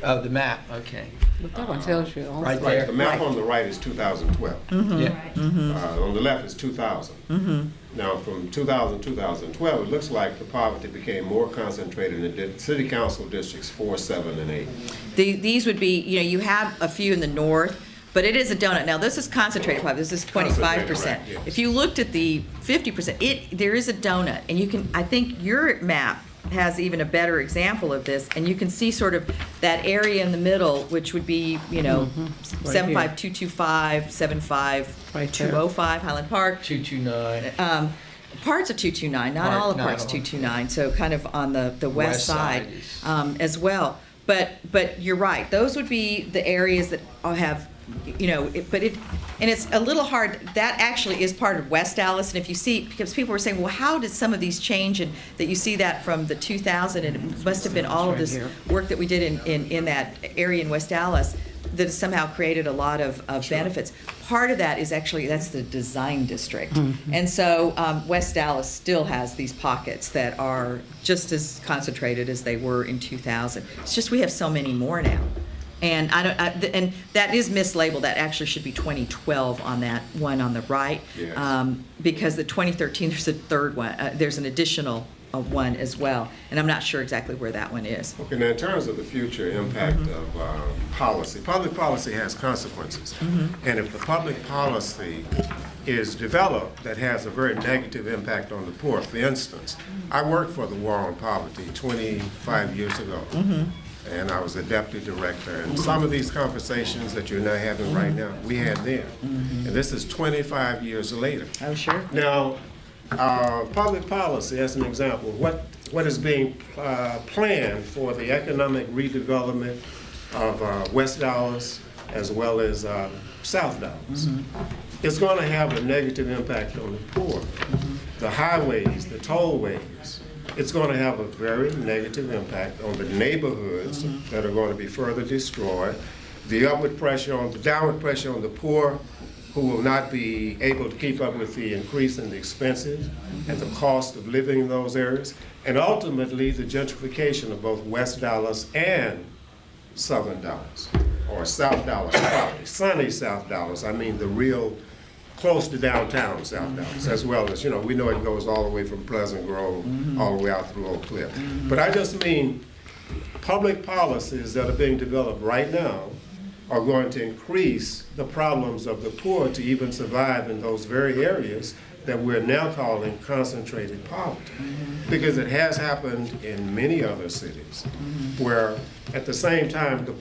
Oh, the map, okay. But that one tells you also. Right Right, there. the map on the right is 2012. Yeah. On the left is 2000. Now, from 2000, 2012, it looks like the poverty became more concentrated in the city council districts 4, 7, and 8. These would be, you have a few in the north, but it is a donut. Now, this is concentrated poverty. This is 25%. Concentrated, right, yes. If you looked at the 50%, there is a donut, and you can, I think your map has even a better example of this, and you can see sort of that area in the middle, which would be, 75225, 75205, Highland Park. 229. Parts of 229, not all of Not parts all. 229, so kind of on the west West side side is- as well. But you're right, those would be the areas that have, and it's a little hard, that actually is part of West Dallas, and if you see, because people were saying, well, how did some of these change, and that you see that from the 2000, and it must have been all of this work that we did in that area in West Dallas that has somehow created a lot of benefits. Part of that is actually, that's the design district. And so West Dallas still has these pockets that are just as concentrated as they were in 2000. It's just we have so many more now. And and that is mislabeled. That actually should be 2012 on that one on the right. Yes. Because the 2013, there's a third one. There's an additional one as well. And I'm not sure exactly where that one is. Okay, now in terms of the future impact of policy, public policy has consequences. And if the public policy is developed that has a very negative impact on the poor, for instance, I worked for the War on Poverty 25 years ago. And I was a deputy director. And some of these conversations that you're now having right now, we had then. And this is 25 years later. Oh, sure. Now, public policy, as an example, what is being planned for the economic redevelopment of West Dallas as well as South Dallas? It's going to have a negative impact on the poor. The highways, the tollways, it's going to have a very negative impact on the neighborhoods that are going to be further destroyed. The downward pressure on the poor who will not be able to keep up with the increase in the expenses and the cost of living in those areas, and ultimately the gentrification of both West Dallas and Southern Dallas, or South Dallas property, sunny South Dallas. I mean the real close to downtown South Dallas, as well as, we know it goes all the way from Pleasant Grove all the way out through Oak Cliff. But I just mean public policies that are being developed right now are going to increase the problems of the poor to even survive in those very areas that we're now calling concentrated poverty. Because it has happened in many other cities where at the same time the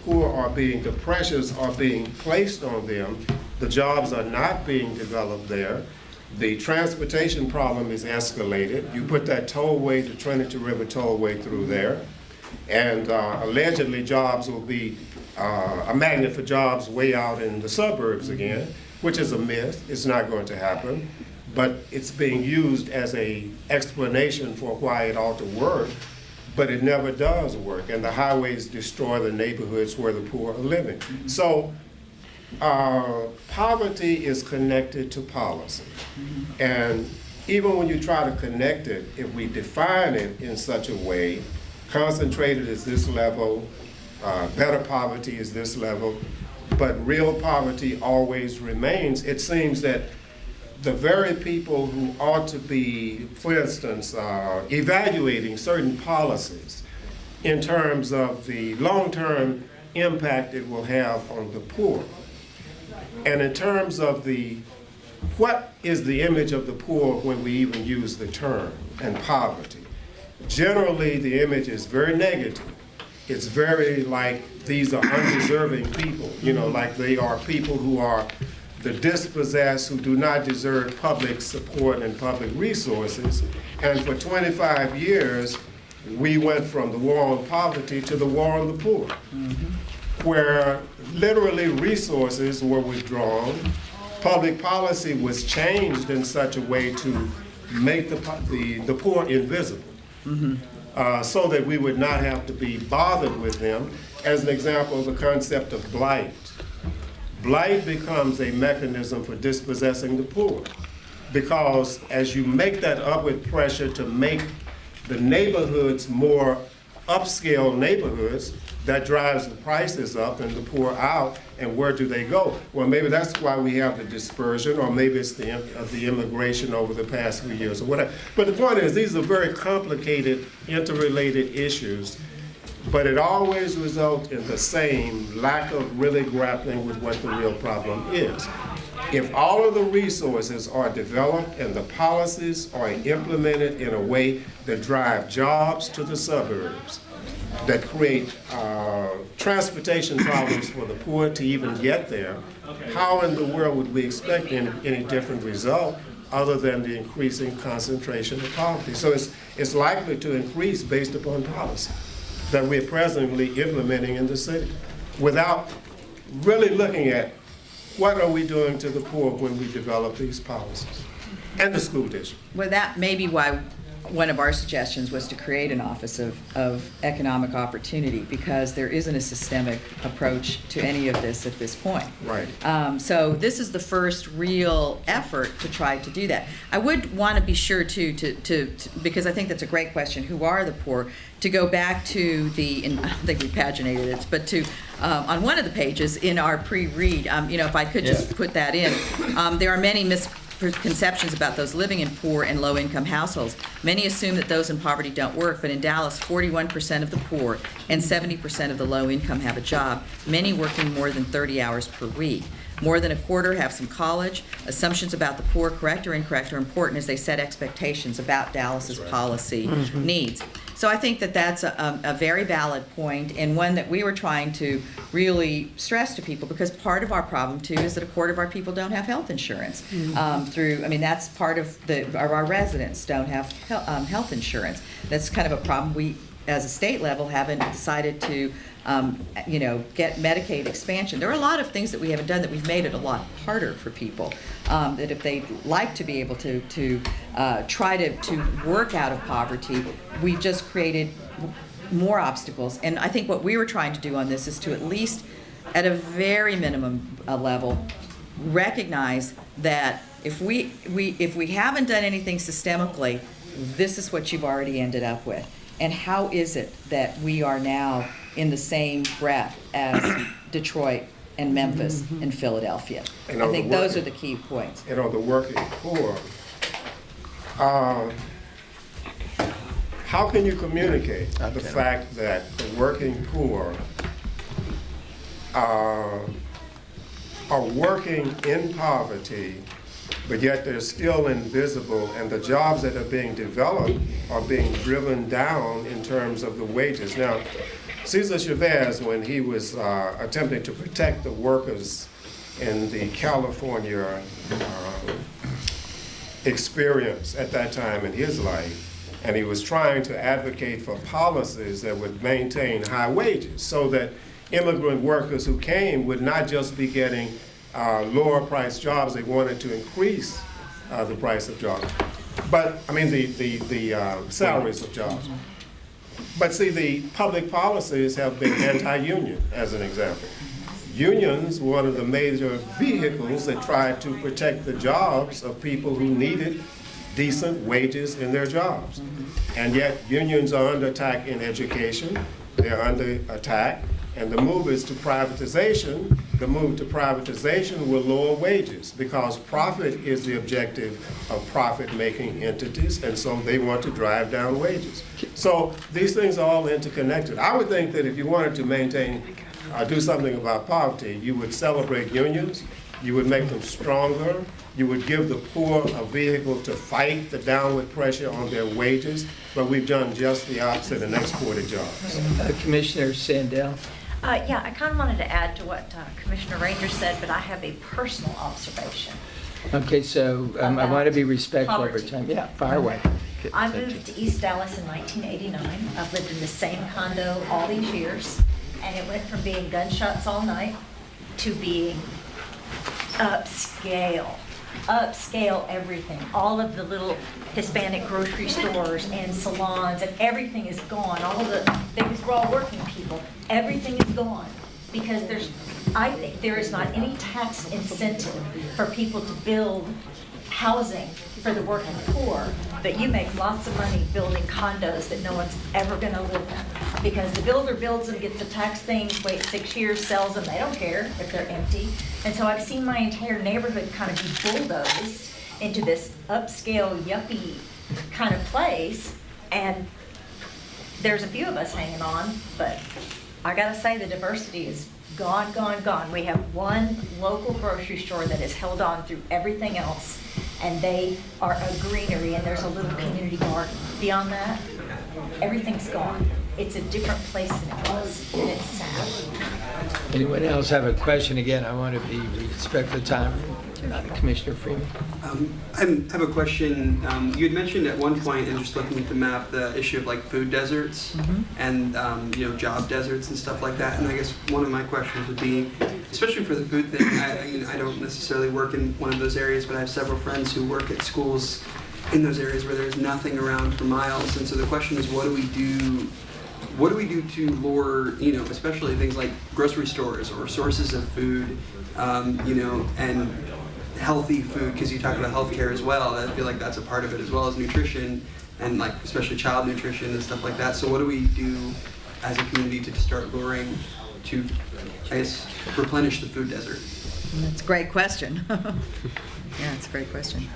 pressures are being placed on them, the jobs are not being developed there, the transportation problem is escalated. You put that tollway, the Trinity River Tollway through there, and allegedly jobs will be a magnet for jobs way out in the suburbs again, which is a myth. It's not going to happen. But it's being used as an explanation for why it ought to work, but it never does work. And the highways destroy the neighborhoods where the poor are living. So poverty is connected to policy. And even when you try to connect it, if we define it in such a way, concentrated is this level, better poverty is this level, but real poverty always remains, it seems that the very people who ought to be, for instance, evaluating certain policies in terms of the long-term impact it will have on the poor, and in terms of what is the image of the poor when we even use the term, and poverty. Generally, the image is very negative. It's very like these are undeserving people, like they are people who are the dispossessed, who do not deserve public support and public resources. And for 25 years, we went from the war on poverty to the war on the poor, where literally resources were withdrawn. Public policy was changed in such a way to make the poor invisible, so that we would not have to be bothered with them. As an example, the concept of blight. Blight becomes a mechanism for dispossessing the poor, because as you make that upward pressure to make the neighborhoods more upscale neighborhoods, that drives the prices up and the poor out, and where do they go? Well, maybe that's why we have the dispersion, or maybe it's the immigration over the past few years, or whatever. But the point is, these are very complicated, interrelated issues, but it always results in the same lack of really grappling with what the real problem is. If all of the resources are developed and the policies are implemented in a way that drive jobs to the suburbs, that create transportation problems for the poor to even get there, how in the world would we expect any different result other than the increasing concentration of poverty? So it's likely to increase based upon policy that we're presently implementing in the city without really looking at what are we doing to the poor when we develop these policies, and the school district. Well, that may be why one of our suggestions was to create an Office of Economic Opportunity, because there isn't a systemic approach to any of this at this point. Right. So this is the first real effort to try to do that. I would want to be sure to because I think that's a great question, who are the poor, to go back to and I don't think we paginated it, but to on one of the pages in our pre-read, if I could just put that in, there are many misconceptions about those living in poor and low-income households. Many assume that those in poverty don't work, but in Dallas, 41% of the poor and 70% of the low-income have a job, many working more than 30 hours per week. More than a quarter have some college. Assumptions about the poor, correct or incorrect, are important as they set expectations about Dallas's policy needs. So I think that that's a very valid point, and one that we were trying to really stress to people, because part of our problem too is that a quarter of our people don't have health insurance. That's part of our residents don't have health insurance. That's kind of a problem we, as a state level, haven't decided to get Medicaid expansion. There are a lot of things that we haven't done that we've made it a lot harder for people, that if they'd like to be able to try to work out of poverty, we've just created more obstacles. And I think what we were trying to do on this is to, at least at a very minimum level, recognize that if we haven't done anything systemically, this is what you've already ended up with. And how is it that we are now in the same breath as Detroit and Memphis and Philadelphia? And I think those are the key points. And on the working poor, how can you communicate the fact that the working poor are working in poverty, but yet they're still invisible, and the jobs that are being developed are being driven down in terms of the wages? Now, Cesar Chavez, when he was attempting to protect the workers in the California experience at that time in his life, and he was trying to advocate for policies that would maintain high wages so that immigrant workers who came would not just be getting lower priced jobs. They wanted to increase the price of jobs, but the salaries of jobs. But see, the public policies have been anti-union, as an example. Unions were one of the major vehicles that tried to protect the jobs of people who needed decent wages in their jobs. And yet unions are under attack in education, they're under attack, and the move is to privatization. The move to privatization will lower wages because profit is the objective of profit-making entities, and so they want to drive down wages. So these things are all interconnected. I would think that if you wanted to do something about poverty, you would celebrate unions, you would make them stronger, you would give the poor a vehicle to fight the downward pressure on their wages, but we've done just the opposite and exported jobs. Commissioner Sandell? Yeah, I kind of wanted to add to what Commissioner Ranger said, but I have a personal observation. Okay, so I want to be respectful over Poverty. time. Yeah, fire away. I moved to East Dallas in 1989. I've lived in the same condo all these years, and it went from being gunshots all night to being upscale everything. All of the little Hispanic grocery stores and salons and everything is gone. They were all working people. Everything is gone because I think there is not any tax incentive for people to build housing for the working poor, but you make lots of money building condos that no one's ever going to live in Because the builder builds them, gets the tax things, waits 6 years, sells them, they don't care if they're empty. And so I've seen my entire neighborhood kind of be bulldozed into this upscale yuppie kind of place. And there's a few of us hanging on, but I gotta say the diversity is gone, gone, gone. We have one local grocery store that has held on through everything else, and they are a greenery, and there's a little community garden. Beyond that, everything's gone. It's a different place than it was, and it's sad. Anyone else have a question? Again, I want to be respectful of time. Commissioner Freeman. I have a question. You had mentioned at one point, and just looking at the map, the issue of like food deserts and job deserts and stuff like that. And I guess one of my questions would be, especially for the food thing, I don't necessarily work in one of those areas, but I have several friends who work at schools in those areas where there's nothing around for miles. And so the question is, what do we do? What do we do to lure, especially things like grocery stores or sources of food, and healthy food, because you talk about healthcare as well. I feel like that's a part of it, as well as nutrition and like especially child nutrition and stuff like that. So what do we do as a community to start luring to, I guess, replenish the food desert? That's a great question. Yeah, it's a great question.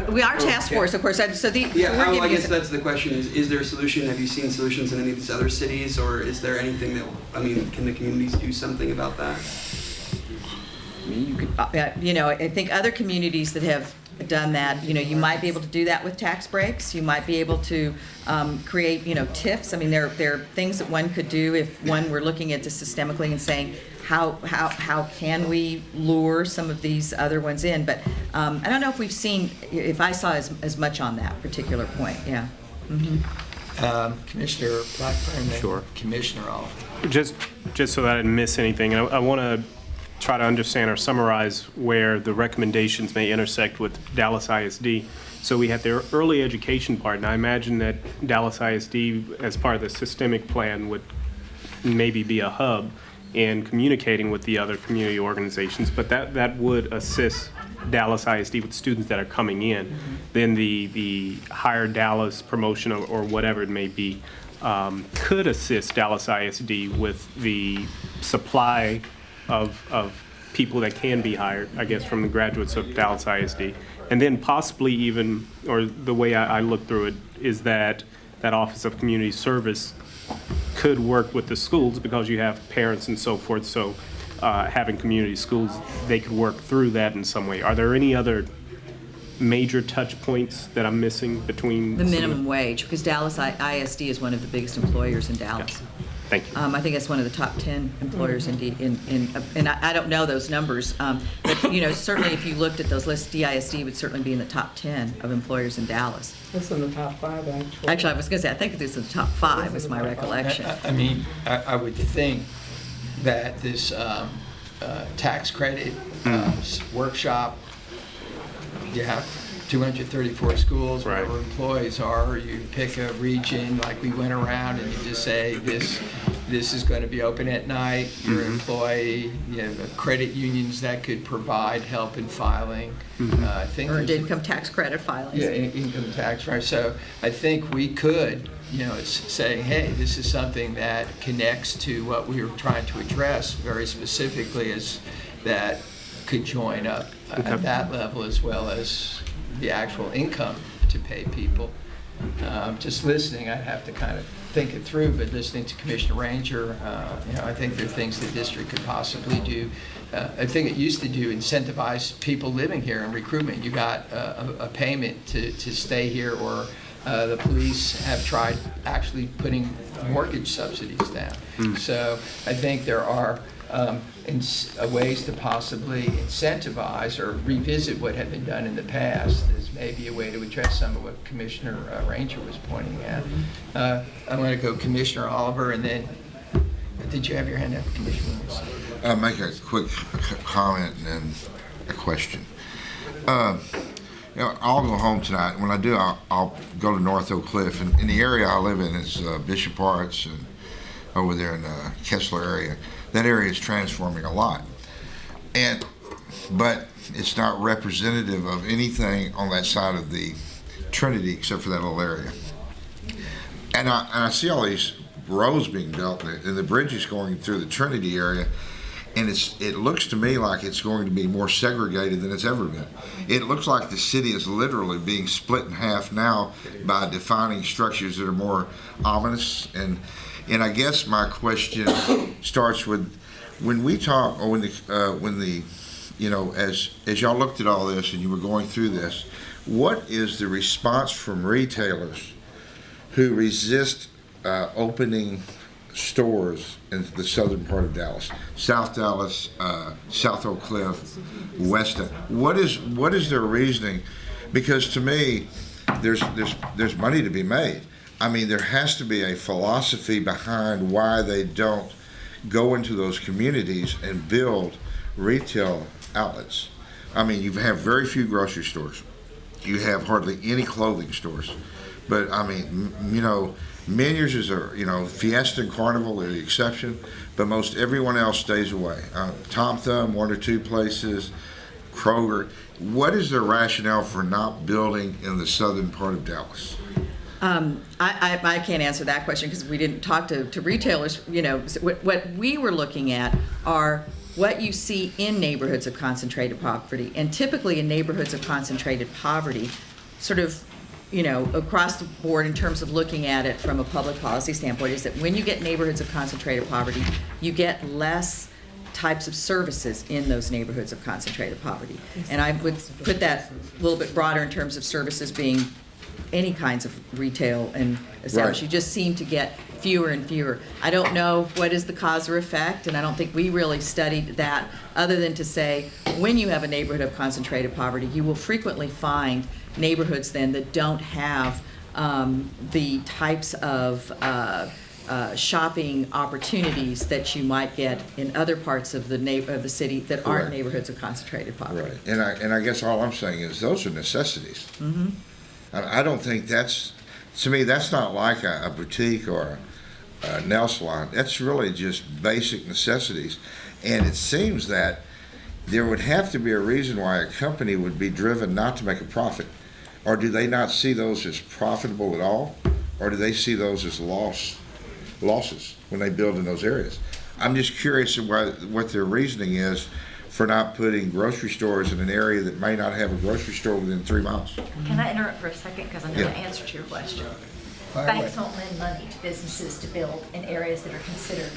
We are task force, of course. So I guess that's the question. Is there a solution? Have you seen solutions in any of these other cities, or is there anything that, can the communities do something about that? I think other communities that have done that, you might be able to do that with tax breaks. You might be able to create, TIFs. There are things that one could do if one were looking at this systemically and saying, how can we lure some of these other ones in? But I don't know if I saw as much on that particular point. Yeah. Mm-hmm. Commissioner Blackburn. Sure. Commissioner Oliver. Just so that I didn't miss anything, I want to try to understand or summarize where the recommendations may intersect with Dallas ISD. So we have the early education part, and I imagine that Dallas ISD, as part of the systemic plan, would maybe be a hub in communicating with the other community organizations, but that would assist Dallas ISD with students that are coming in. Mm-hmm. Then the Higher Dallas promotion or whatever it may be could assist Dallas ISD with the supply of people that can be hired, I guess, from the graduates of Dallas ISD. And then possibly even, or the way I look through it, is that Office of Community Service could work with the schools, because you have parents and so forth, so having community schools, they could work through that in some way. Are there any other major touch points that I'm missing between the minimum wage? Because Dallas ISD is one of the biggest employers in Dallas. Okay. Thank you. I think it's one of the top 10 employers and I don't know those numbers, but certainly if you looked at those lists, DISD would certainly be in the top 10 of employers in Dallas. It's in the top 5, actually. Actually, I was going to say, I think it's in the top 5 is my recollection. I would think that this tax credit workshop, you have 234 schools where Right. employees are. You pick a region, like we went around, and you just say this is going to be open at night. Your employee, the credit unions that could provide help in filing. I think Earned there's- income tax credit filings. Yeah, income tax, right. So I think we could, saying, hey, this is something that connects to what we were trying to address very specifically, is that could join up at that level, as well as the actual income to pay people. Just listening, I'd have to kind of think it through, but listening to Commissioner Ranger, I think there are things the district could possibly do. I think it used to do incentivize people living here and recruitment. You got a payment to stay here, or the police have tried actually putting mortgage subsidies down. So I think there are ways to possibly incentivize or revisit what had been done in the past. There's maybe a way to address some of what Commissioner Ranger was pointing at. I'm going to go Commissioner Oliver, and then, did you have your hand up, Commissioner Williams? I'll make a quick comment and then a question. I'll go home tonight. When I do, I'll go to North Oak Cliff. And in the area I live in is Bishop Arts and over there in the Kessler area. That area is transforming a lot. But it's not representative of anything on that side of the Trinity except for that little area. And I see all these roads being built and the bridges going through the Trinity area, and it looks to me like it's going to be more segregated than it's ever been. It looks like the city is literally being split in half now by defining structures that are more ominous. And I guess my question starts with, when we talk, or when the you know, as y'all looked at all this and you were going through this, what is the response from retailers who resist opening stores in the southern part of Dallas, South Dallas, South Oak Cliff, West? What is their reasoning? Because to me, there's money to be made. I mean, there has to be a philosophy behind why they don't go into those communities and build retail outlets. I mean, you have very few grocery stores. You have hardly any clothing stores. But I mean, you know, Meniere's is Fiesta and Carnival are the exception, but most everyone else stays away. Tom Thumb, 1 or 2 places, Kroger. What is their rationale for not building in the southern part of Dallas? I can't answer that question because we didn't talk to retailers. You know, what we were looking at are what you see in neighborhoods of concentrated poverty. And typically in neighborhoods of concentrated poverty, sort of, you know, across the board in terms of looking at it from a public policy standpoint, is that when you get neighborhoods of concentrated poverty, you get less types of services in those neighborhoods of concentrated poverty. And I would put that a little bit broader in terms of services being any kinds of retail and establishments. Right. You just seem to get fewer and fewer. I don't know what is the cause or effect, and I don't think we really studied that, other than to say when you have a neighborhood of concentrated poverty, you will frequently find neighborhoods then that don't have the types of shopping opportunities that you might get in other parts of the city that aren't Correct. neighborhoods of concentrated poverty. Right. And I guess all I'm saying is those are necessities. Mm-hmm. I don't think to me, that's not like a boutique or a nail salon. That's really just basic necessities. And it seems that there would have to be a reason why a company would be driven not to make a profit. Or do they not see those as profitable at all? Or do they see those as losses when they build in those areas? I'm just curious what their reasoning is for not putting grocery stores in an area that may not have a grocery store within 3 miles. Can I interrupt for a second, because I know the Yeah. answer to your question? Fire Banks away. won't lend money to businesses to build in areas that are considered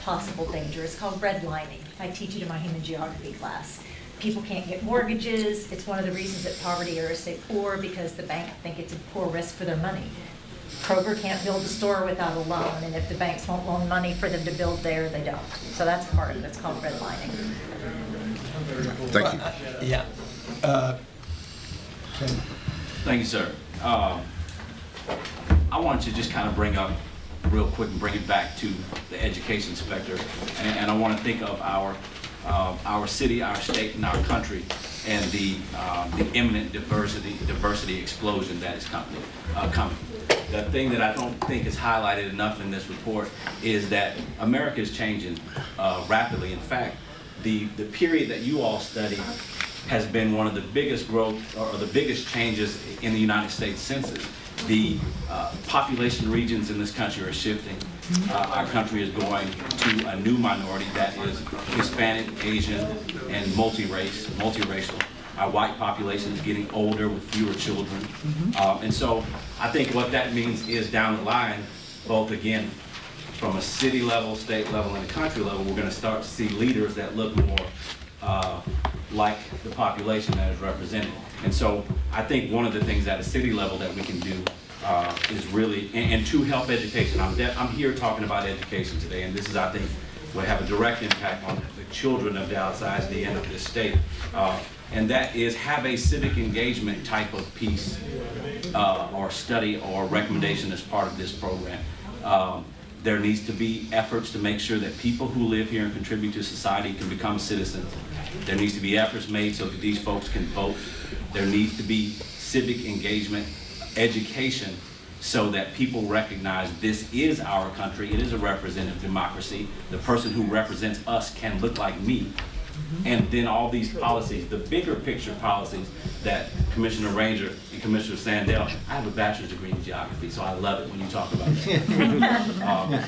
possible danger. It's called redlining. I teach it in my human geography class. People can't get mortgages. It's one of the reasons that poverty areas stay poor, because the bank think it's a poor risk for their money. Kroger can't build a store without a loan, and if the banks won't loan money for them to build there, they don't. So that's part of it. It's called redlining. Thank you. Yeah. Thank you, sir. I wanted to just kind of bring up real quick and bring it back to the education inspector, and I want to think of our city, our state, and our country, and the imminent diversity explosion that is coming. The thing that I don't think is highlighted enough in this report is that America is changing rapidly. In fact, the period that you all study has been one of the biggest growth or the biggest changes in the United States census. The population regions in this country are shifting. Our country is going to a new minority that is Hispanic, Asian, and multiracial. Our white population is getting older with fewer children. And so I think what that means is down the line, both again, from a city level, state level, and a country level, we're going to start to see leaders that look more like the population that is represented. And so I think one of the things at a city level that we can do is really, and to help education. I'm here talking about education today, and this is, I think, will have a direct impact on the children of Dallas ISD and of this state. And that is have a civic engagement type of piece or study or recommendation as part of this program. There needs to be efforts to make sure that people who live here and contribute to society can become citizens. There needs to be efforts made so that these folks can vote. There needs to be civic engagement, education, so that people recognize this is our country. It is a representative democracy. The person who represents us can look like me, And then all these policies, the bigger picture policies that Commissioner Ranger and Commissioner Sandell, I have a bachelor's degree in geography, so I love it when you talk about that.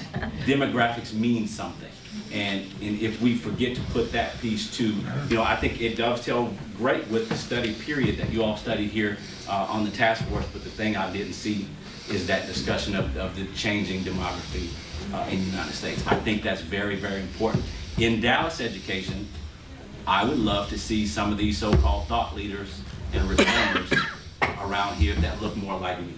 Demographics mean something. And if we forget to put that piece to, I think it dovetails great with the study period that you all studied here on the task force, but the thing I didn't see is that discussion of the changing demography in the United States. I think that's very, very important. In Dallas education, I would love to see some of these so-called thought leaders and reformers around here that look more like me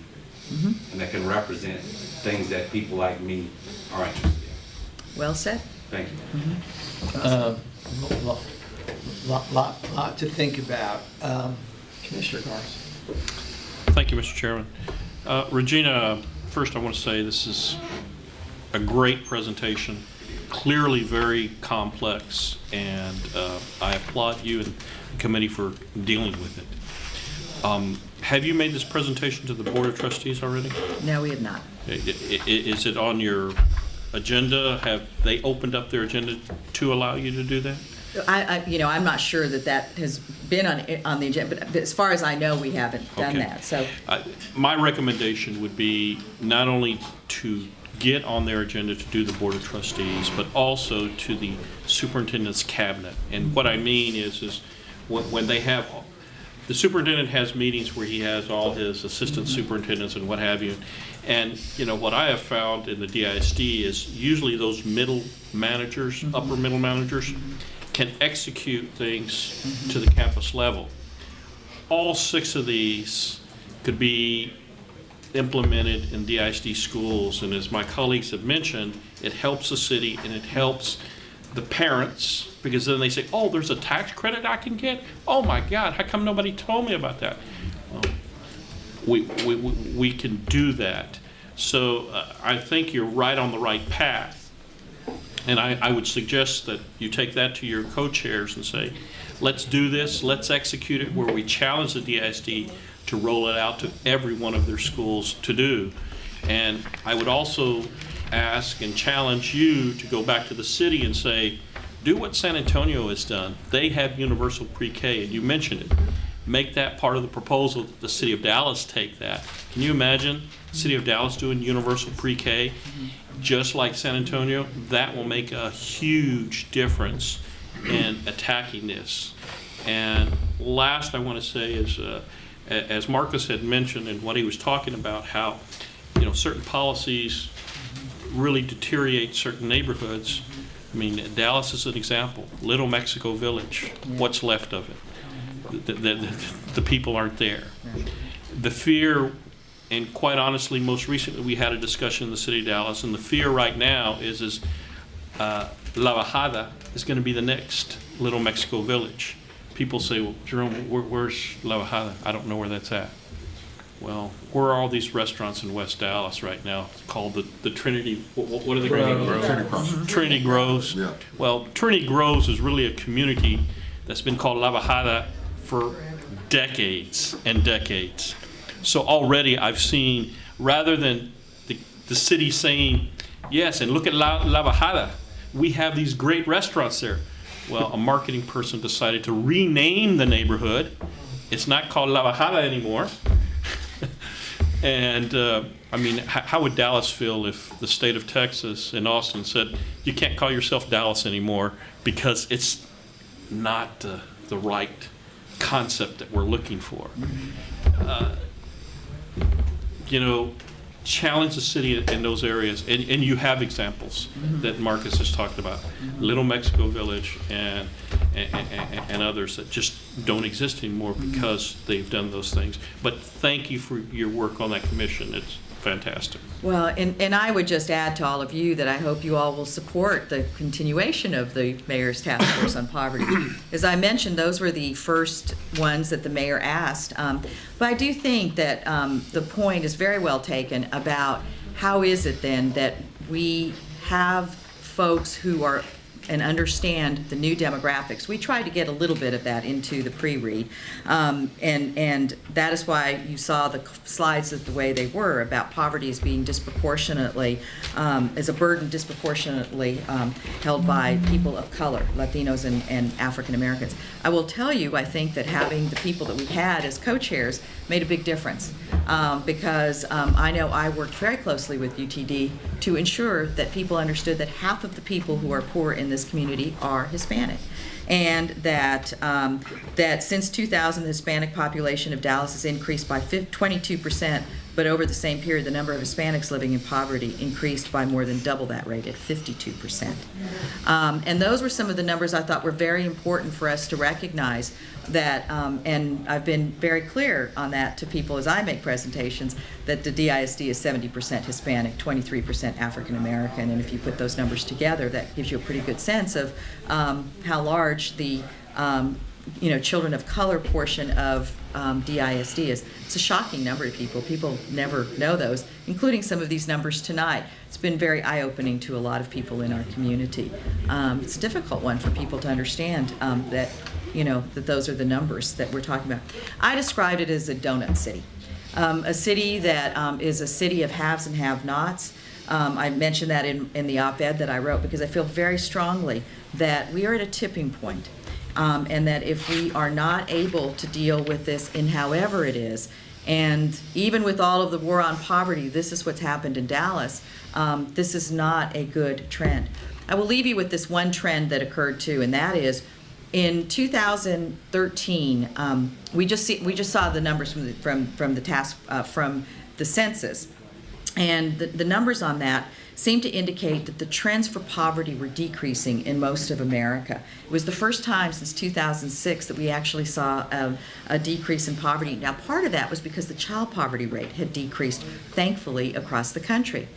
and that can represent things that people like me are interested in. Well said. Thank you. Lot to think about. Commissioner Garza. Thank you, Mr. Chairman. Regina, first I want to say this is a great presentation, clearly very complex, and I applaud you and the committee for dealing with it. Have you made this presentation to the Board of Trustees already? No, we have not. Is it on your agenda? Have they opened up their agenda to allow you to do that? I'm not sure that has been on the agenda, but as far as I know, we haven't done Okay. that. So, My recommendation would be not only to get on their agenda to do the Board of Trustees, but also to the Superintendent's Cabinet. And what I mean is when they have, the superintendent has meetings where he has all his assistant superintendents and what have you. And, what I have found in the DISD is usually those middle managers, upper middle managers, can execute things to the campus level. All 6 of these could be implemented in DISD schools, and as my colleagues have mentioned, it helps the city and it helps the parents, because then they say, oh, there's a tax credit I can get? Oh my God, how come nobody told me about that? Well, we can do that. So I think you're right on the right path. And I would suggest that you take that to your co-chairs and say, let's do this, let's execute it, where we challenge the DISD to roll it out to every one of their schools to do. And I would also ask and challenge you to go back to the city and say, do what San Antonio has done. They have universal pre-K, and you mentioned it. Make that part of the proposal that the city of Dallas take that. Can you imagine the city of Dallas doing universal pre-K? Just like San Antonio, that will make a huge difference in attacking this. And last I want to say is, as Marcus had mentioned and what he was talking about, how certain policies really deteriorate certain neighborhoods. I mean, Dallas is an example. Little Mexico Village, what's left of it? The people aren't there. The fear, and quite honestly, most recently we had a discussion in the city of Dallas, and the fear right now is La Bajada is going to be the next Little Mexico Village. People say, well, Jerome, where's La Bajada? I don't know where that's at. Well, where are all these restaurants in West Dallas right now called the Trinity, what are they called? Trinity Groves. Yeah. Well, Trinity Groves is really a community that's been called La Bajada for decades and decades. So already I've seen, rather than the city saying, yes, and look at La Bajada, we have these great restaurants there. Well, a marketing person decided to rename the neighborhood. It's not called La Bajada anymore. And I mean, how would Dallas feel if the state of Texas and Austin said, you can't call yourself Dallas anymore because it's not the right concept that we're looking for? Challenge the city in those areas, and you have examples that Marcus has talked about, Little Mexico Village and others that just don't exist anymore because they've done those things. But thank you for your work on that commission. It's fantastic. well, and I would just add to all of you that I hope you all will support the continuation of the Mayor's Task Force on Poverty. As I mentioned, those were the first ones that the mayor asked. But I do think that the point is very well taken about how is it then that we have folks who are and understand the new demographics. We tried to get a little bit of that into the pre-read, and that is why you saw the slides the way they were about poverty as being disproportionately, as a burden disproportionately held by people of color, Latinos and African Americans. I will tell you, I think that having the people that we've had as co-chairs made a big difference, because I know I worked very closely with UTD to ensure that people understood that half of the people who are poor in this community are Hispanic, and that that since 2000, the Hispanic population of Dallas has increased by 22%, but over the same period, the number of Hispanics living in poverty increased by more than double that rate at 52%. And those were some of the numbers I thought were very important for us to recognize that, and I've been very clear on that to people as I make presentations, that the DISD is 70% Hispanic, 23% African American, and if you put those numbers together, that gives you a pretty good sense of how large the children of color portion of DISD is. It's a shocking number to people. People never know those, including some of these numbers tonight. It's been very eye-opening to a lot of people in our community. It's a difficult one for people to understand that those are the numbers that we're talking about. I described it as a donut city, a city that is a city of haves and have-nots. I mentioned that in the op-ed that I wrote because I feel very strongly that we are at a tipping point. And that if we are not able to deal with this in however it is, and even with all of the war on poverty, this is what's happened in Dallas, this is not a good trend. I will leave you with this one trend that occurred too, and that is in 2013, we just saw the numbers from the census, and the numbers on that seemed to indicate that the trends for poverty were decreasing in most of America. It was the first time since 2006 that we actually saw a decrease in poverty. Now, part of that was because the child poverty rate had decreased, thankfully, across the country.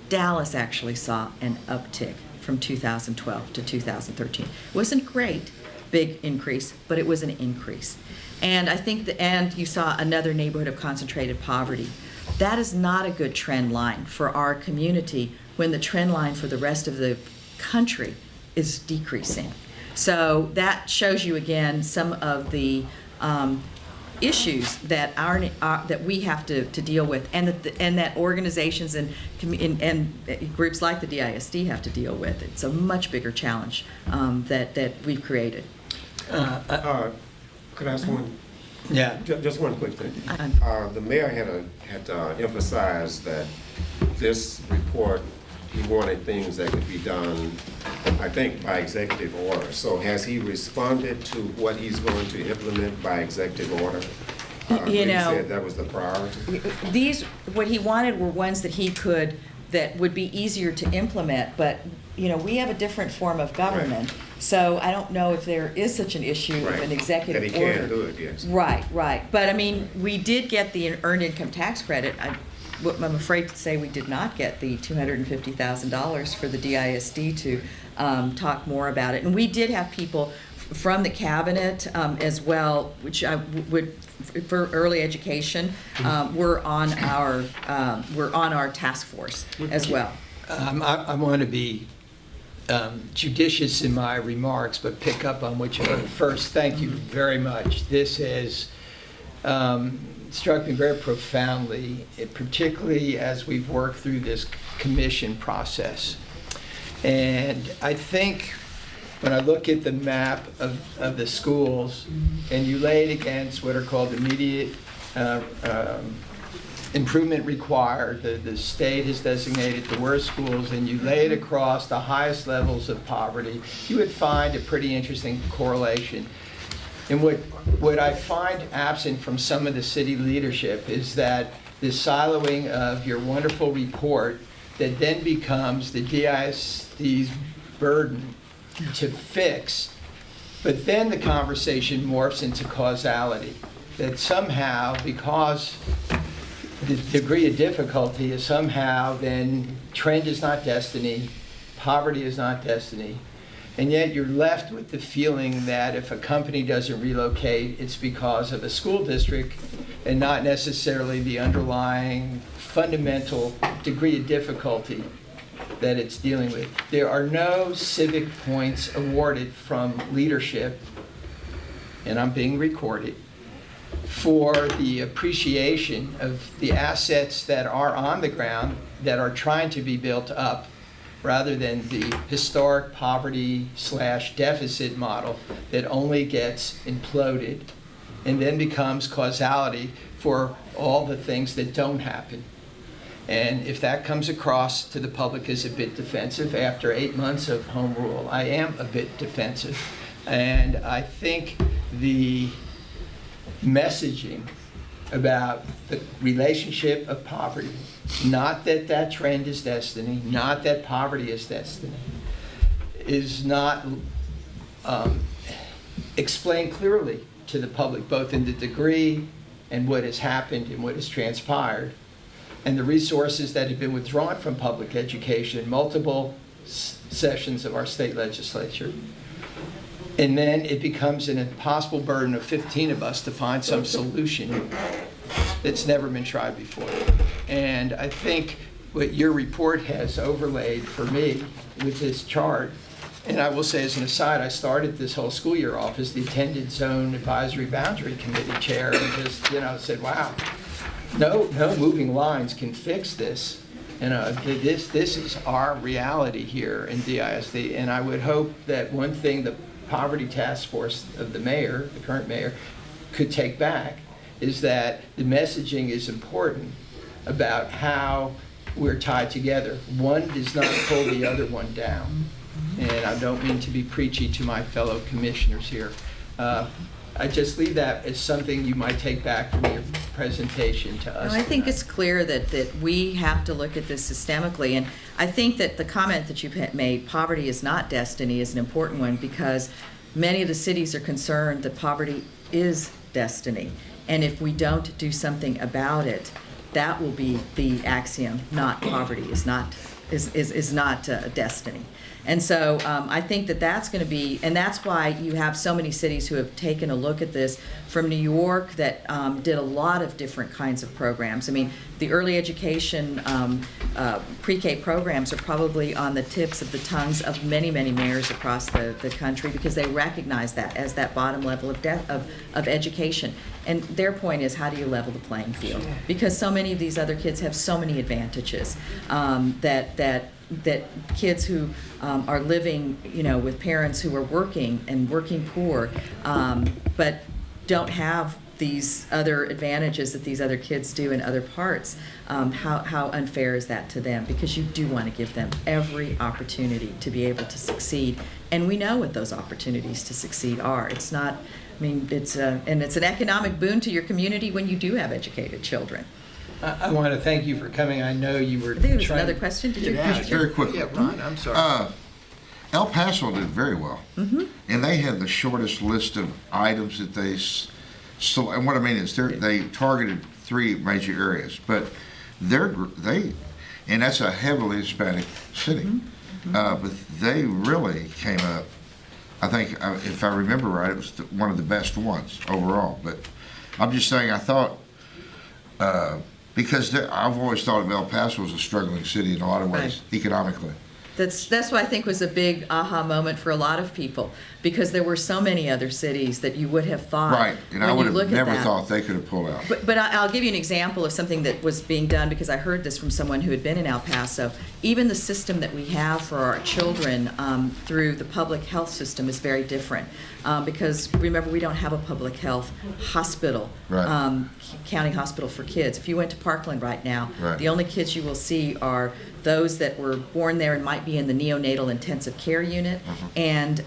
Dallas actually saw an uptick from 2012 to 2013. It wasn't a great big increase, but it was an increase. And I think and you saw another neighborhood of concentrated poverty. That is not a good trend line for our community when the trend line for the rest of the country is decreasing. So that shows you again some of the issues that that we have to deal with, and that organizations and groups like the DISD have to deal with. It's a much bigger challenge that we've created. Could I ask one? Yeah. Just one quick thing. The mayor had emphasized that this report, he wanted things that could be done, I think, by executive order. So has he responded to what he's going to implement by executive order? He said that was the priority. What he wanted were ones that would be easier to implement, but we have a different form of government. Right. So I don't know if there is such an issue of an executive order. That he can do it, yes. Right. But I mean, we did get the earned income tax credit. I'm afraid to say we did not get the $250,000 for the DISD to talk more about it. And we did have people from the cabinet as well, which I would, for early education, were on our task force as well. I want to be judicious in my remarks, but pick up on what you heard first. Thank you very much. This has struck me very profoundly, particularly as we've worked through this commission process. And I think when I look at the map of the schools, and you lay it against what are called immediate improvement required, the state has designated the worst schools, and you lay it across the highest levels of poverty, you would find a pretty interesting correlation. And what I find absent from some of the city leadership is that the siloing of your wonderful report that then becomes the DISD's burden to fix, but then the conversation morphs into causality. That somehow, because the degree of difficulty is somehow then trend is not destiny, poverty is not destiny, and yet you're left with the feeling that if a company doesn't relocate, it's because of a school district and not necessarily the underlying fundamental degree of difficulty that it's dealing with. There are no civic points awarded from leadership, and I'm being recorded, for the appreciation of the assets that are on the ground that are trying to be built up, rather than the historic poverty/deficit model that only gets imploded and then becomes causality for all the things that don't happen. And if that comes across to the public as a bit defensive, after 8 months of home rule, I am a bit defensive. And I think the messaging about the relationship of poverty, not that that trend is destiny, not that poverty is destiny, is not explained clearly to the public, both in the degree and what has happened and what has transpired, and the resources that have been withdrawn from public education in multiple sessions of our state legislature. And then it becomes an impossible burden of 15 of us to find some solution that's never been tried before. And I think what your report has overlaid for me with this chart, and I will say as an aside, I started this whole school year off as the Attendance Zone Advisory Boundary Committee chair, and just, said, wow, no moving lines can fix this. This is our reality here in DISD, and I would hope that one thing the Poverty Task Force of the mayor, the current mayor, could take back is that the messaging is important about how we're tied together. One does not pull the other one down. And I don't mean to be preachy to my fellow commissioners here. I just leave that as something you might take back from your presentation to us. No, I think tonight. it's clear that we have to look at this systemically, and I think that the comment that you've made, poverty is not destiny, is an important one, because many of the cities are concerned that poverty is destiny, and if we don't do something about it, that will be the axiom, not poverty is not destiny. And so I think that that's going to be, and that's why you have so many cities who have taken a look at this. From New York, that did a lot of different kinds of programs. I mean, the early education pre-K programs are probably on the tips of the tongues of many, many mayors across the country, because they recognize that as that bottom level of education. And their point is, how do you level the playing field? Because so many of these other kids have so many advantages that kids who are living, with parents who are working and working poor, but don't have these other advantages that these other kids do in other parts, how unfair is that to them? Because you do want to give them every opportunity to be able to succeed, and we know what those opportunities to succeed are. It's not, it's an economic boon to your community when you do have educated children. I want to thank you for coming. I know you were I think there was trying another to- question. Did you? Yeah, Very quickly. Yeah, Ron, I'm sorry. El Paso did very well, and they had the shortest list of items that so. And what I mean is, they targeted 3 major areas, but and that's a heavily Hispanic city, but they really came up. I think, if I remember right, it was one of the best ones overall. But I'm just saying, I thought. Because I've always thought of El Paso as a struggling city in a lot of ways, economically. That's what I think was a big aha moment for a lot of people, because there were so many other cities that you would have thought. Right, and I when would you look have at never that. thought they could have pulled out. But I'll give you an example of something that was being done, because I heard this from someone who had been in El Paso. Even the system that we have for our children through the public health system is very different. Because remember, we don't have a public health hospital, Right. county hospital for kids. If you went to Parkland right now, Right. the only kids you will see are those that were born there and might be in the neonatal intensive care unit and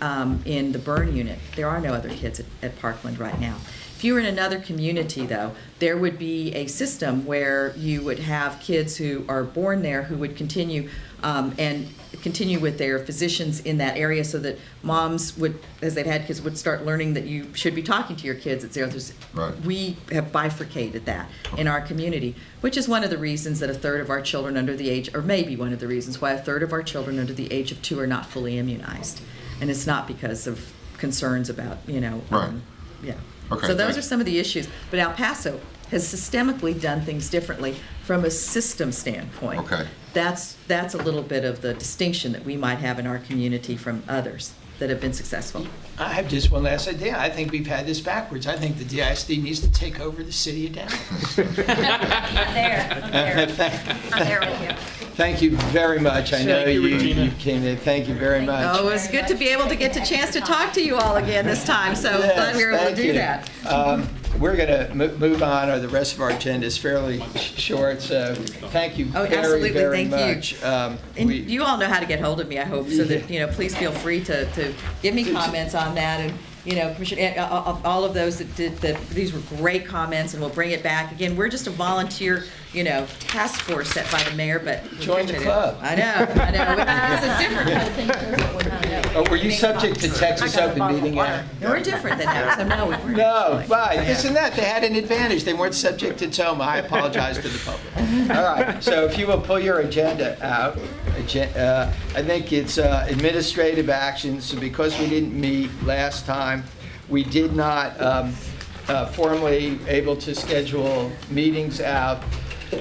in the burn unit. There are no other kids at Parkland right now. If you were in another community, though, there would be a system where you would have kids who are born there who would continue with their physicians in that area, so that moms would, as they've had kids, would start learning that you should be talking to your kids at 0. Right. We have bifurcated that in our community, which is one of the reasons that 1/3 of our children under the age, or maybe one of the reasons why 1/3 of our children under the age of 2 are not fully immunized. And it's not because of concerns about, Right. yeah. Okay, So those thank are some of the issues. But El Paso has systemically done things differently from a system standpoint. Okay. That's a little bit of the distinction that we might have in our community from others that have been successful. I have just one last idea. I think we've had this backwards. I think the DISD needs to take over the city of Dallas. I'm there with you. Thank you very much. I know Thank you, Regina. you came in. Thank you very much. Oh, it was good to be able to get the chance to talk to you all again this time, so glad we were able to Yes, do thank that. you. We're going to move on, or the rest of our agenda is fairly short, so thank you Oh, very, absolutely, very thank you. much. And you all know how to get hold of me, I hope, so that, please feel free to give me comments on that. And, Commissioner, all of those that did, these were great comments, and we'll bring it back. Again, we're just a volunteer, task force set by the mayor, but. Join the club. I know. It's a different kind of thing. Oh, were you subject to Texas Open Meeting Act? We're different than that, so no, we weren't. No, right. Isn't that, they had an advantage. They weren't subject to TOMA. I apologize to the public. All right, so if you will pull your agenda out. I think it's administrative actions. So because we didn't meet last time, we did not formally able to schedule meetings out.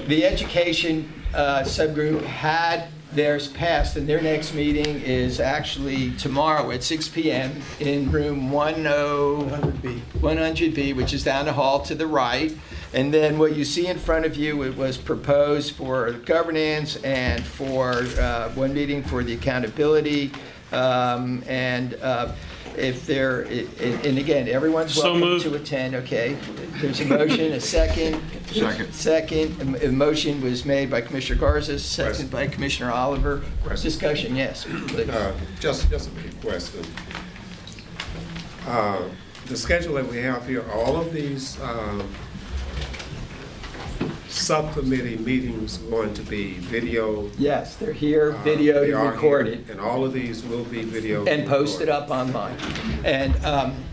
The education subgroup had theirs passed, and their next meeting is actually tomorrow at 6 p.m. in room 100B, which is down the hall to the right. And then what you see in front of you, it was proposed for governance and for one meeting for the accountability. If there, and again, everyone's So welcome moved. to attend, okay? There's a motion, a second. Second. A motion was made by Commissioner Garza, second by Commissioner Oliver. Discussion, yes, please. Just a quick question. The schedule that we have here, all of these subcommittee meetings going to be video? Yes, they're here, videoed They are and recorded. here, and all of these will be videoed And posted up online. And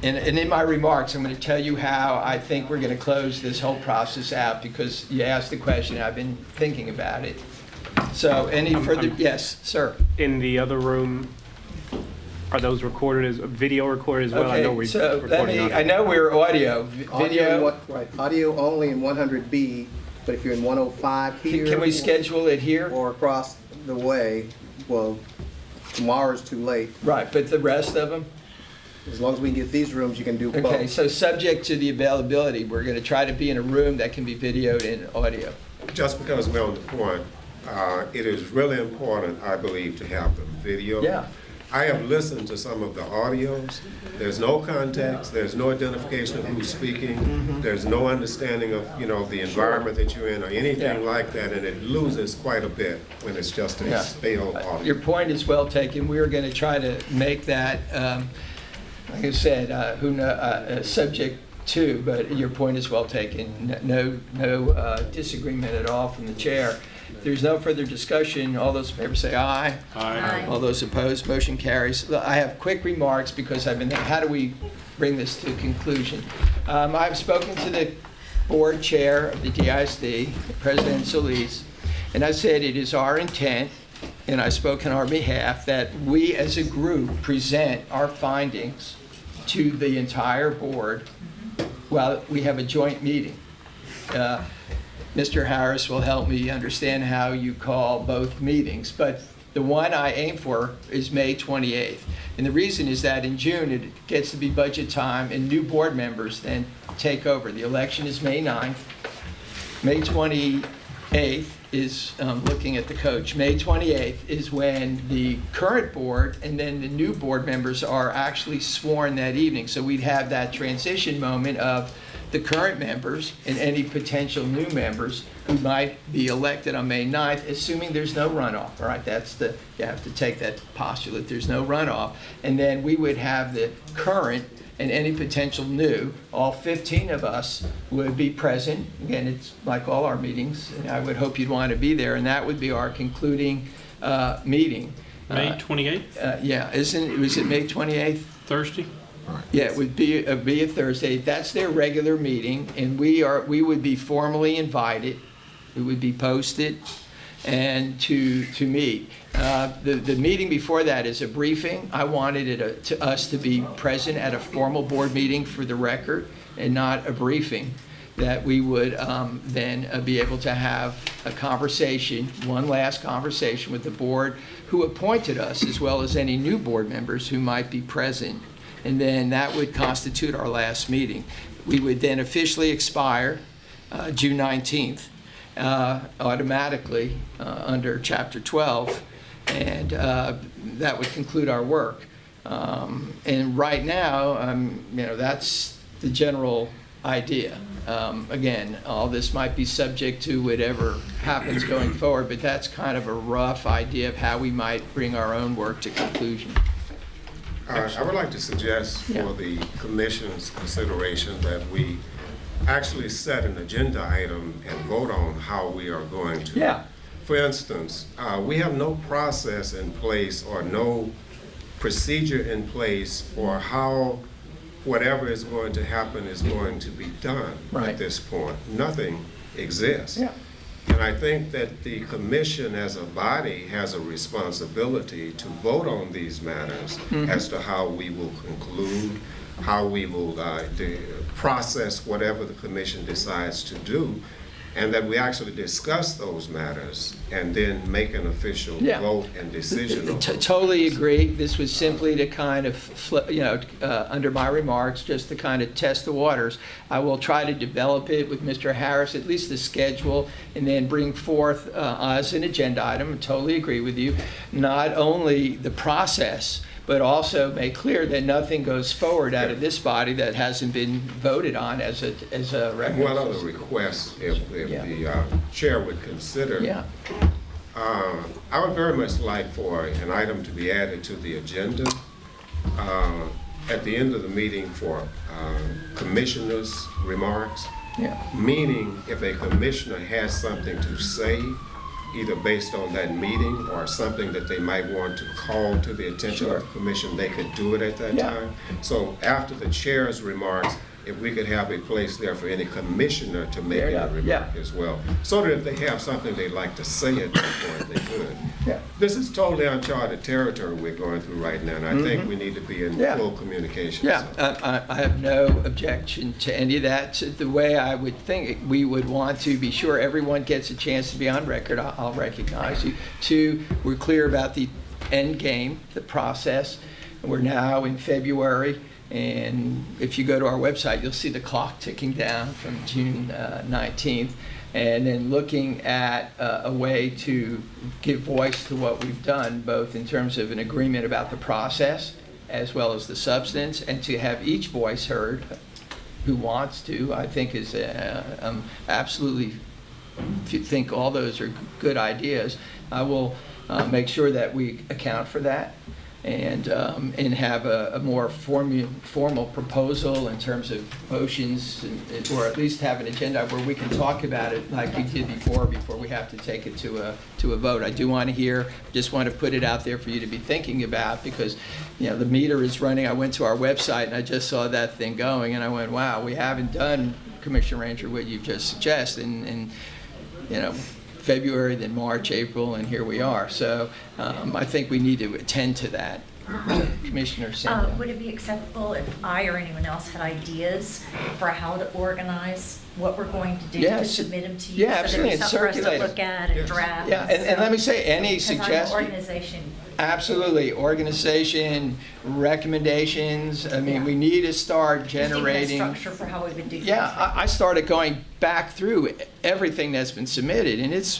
in my remarks, I'm going to tell you how I think we're going to close this whole process out, because you asked the question, I've been thinking about it. So any further, yes, sir. In the other room, are those recorded as, video recorded as well? I know Okay, we're so let recording me, on I know we're audio, video. Right, audio only in 100B, but if you're in 105 here. Can we schedule it here? Or across the way, well, tomorrow's too late. Right, but the rest of them? As long as we can get these rooms, you can do both. Okay, so subject to the availability, we're going to try to be in a room that can be videoed and audio. Just because we're on the point, it is really important, I believe, to have the video. Yeah. I have listened to some of the audios. There's no context, there's no identification of who's speaking, there's no understanding of, the environment that you're in or anything Yeah. like that, and it loses quite a bit when it's just a Yeah. stale audio. Your point is well taken. We're going to try to make that, like I said, subject to, but your point is well taken. No disagreement at all from the chair. If there's no further discussion, all those in favor say aye. Aye. All those opposed, motion carries. I have quick remarks because I've been, how do we bring this to conclusion? I've spoken to the board chair of the DISD, President Solis, and I said it is our intent, and I spoke on our behalf, that we as a group present our findings to the entire board while we have a joint meeting. Mr. Harris will help me understand how you call both meetings, but the one I aim for is May 28th. And the reason is that in June, it gets to be budget time, and new board members then take over. The election is May 9th. May 28th is, looking at the coach, May 28th is when the current board and then the new board members are actually sworn that evening. So we'd have that transition moment of the current members and any potential new members who might be elected on May 9th, assuming there's no runoff, all right? You have to take that postulate, there's no runoff. And then we would have the current and any potential new, all 15 of us would be present. Again, it's like all our meetings, and I would hope you'd want to be there, and that would be our concluding meeting. May 28th, Yeah, was it May 28th? Thursday? Yeah, it would be a Thursday. That's their regular meeting, and we would be formally invited. It would be posted, and to meet. The meeting before that is a briefing. I wanted us to be present at a formal board meeting for the record, and not a briefing. that we would then be able to have a conversation, one last conversation with the board who appointed us, as well as any new board members who might be present. And then that would constitute our last meeting. We would then officially expire June 19th, automatically under Chapter 12, and that would conclude our work. And right now, that's the general idea. Again, all this might be subject to whatever happens going forward, but that's kind of a rough idea of how we might bring our own work to conclusion. I would like to suggest for the commission's consideration that we actually set an agenda item and vote on how we are going to. Yeah. For instance, we have no process in place or no procedure in place for how whatever is going to happen is going to be done at this point. Nothing exists. Yeah. And I think that the commission as a body has a responsibility to vote on these matters as to how we will conclude, how we will process whatever the commission decides to do, and that we actually discuss those matters and then make an official vote and decision on those. Totally agree. This was simply to kind of, under my remarks, just to kind of test the waters. I will try to develop it with Mr. Harris, at least the schedule, and then bring forth as an agenda item. I totally agree with you. Not only the process, but also make clear that nothing goes forward out of this body that hasn't been voted on as a recommendation. One other request, if the chair would consider. Yeah. I would very much like for an item to be added to the agenda at the end of the meeting for commissioners' remarks. Yeah. Meaning, if a commissioner has something to say, either based on that meeting or something that they might want to call to the attention of the commission, they could do it at that time. So after the chair's remarks, if we could have a place there for any commissioner to make a remark as well, so that if they have something they'd like to say at that point, they could. Yeah. This is totally uncharted territory we're going through right now, and I think we need to be in full communication. Yeah, I have no objection to any of that. The way I would think, we would want to be sure everyone gets a chance to be on record. I'll recognize you. Two, we're clear about the end game, the process. We're now in February, and if you go to our website, you'll see the clock ticking down from June 19th. And then looking at a way to give voice to what we've done, both in terms of an agreement about the process as well as the substance, and to have each voice heard who wants to, I think is absolutely, if you think all those are good ideas, I will make sure that we account for that and have a more formal proposal in terms of motions, or at least have an agenda where we can talk about it like we did before we have to take it to a vote. I do want to hear, just want to put it out there for you to be thinking about, because the meter is running. I went to our website and I just saw that thing going and I went, wow, we haven't done, Commissioner Ranger, what you've just suggested, and February, then March, April, and here we are. So I think we need to attend to that. Commissioner Cynthia. Would it be acceptable if I or anyone else had ideas for how to organize what we're going to do, to submit them to you? Yeah, absolutely. So there's stuff for us to look at and draft. Yeah, and let me say, any suggestions. Organization. Absolutely. Organization, recommendations. I mean, we need to start generating. Just even a structure for how we would do things. Yeah, I started going back through everything that's been submitted, and it's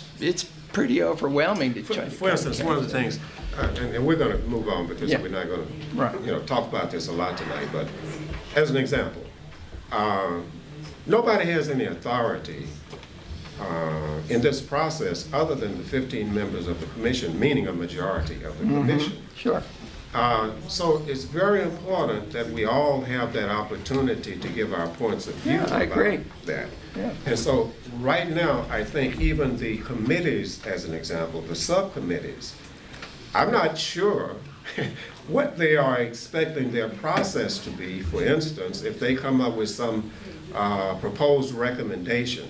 pretty overwhelming to try to. For instance, one of the things, and we're going to move on because we're not going to talk about this a lot tonight, but as an example, nobody has any authority in this process other than the 15 members of the commission, meaning a majority of the commission. Sure. So it's very important that we all have that opportunity to give our points of view I agree. about that. Yeah. And so right now, I think even the committees, as an example, the subcommittees, I'm not sure what they are expecting their process to be. For instance, if they come up with some proposed recommendation,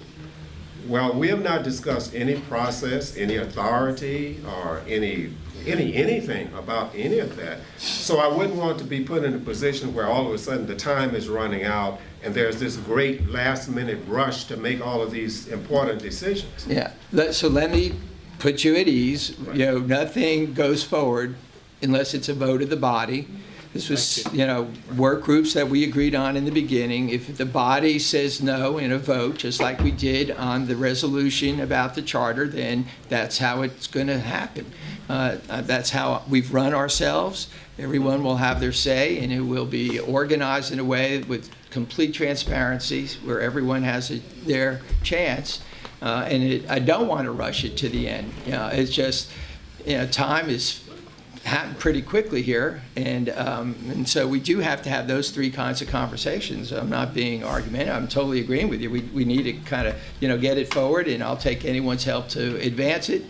Well, we have not discussed any process, any authority, or anything about any of that. So I wouldn't want to be put in a position where all of a sudden the time is running out and there's this great last-minute rush to make all of these important decisions. Yeah, so let me put you at ease. You know, nothing goes forward unless it's a vote of the body. This was, work groups that we agreed on in the beginning. If the body says no in a vote, just like we did on the resolution about the charter, then that's how it's going to happen. That's how we've run ourselves. Everyone will have their say, and it will be organized in a way with complete transparency where everyone has their chance. I don't want to rush it to the end. It's just, time is happened pretty quickly here, and so we do have to have those three kinds of conversations. I'm not being argumentative. I'm totally agreeing with you. We need to kind of, get it forward, and I'll take anyone's help to advance it.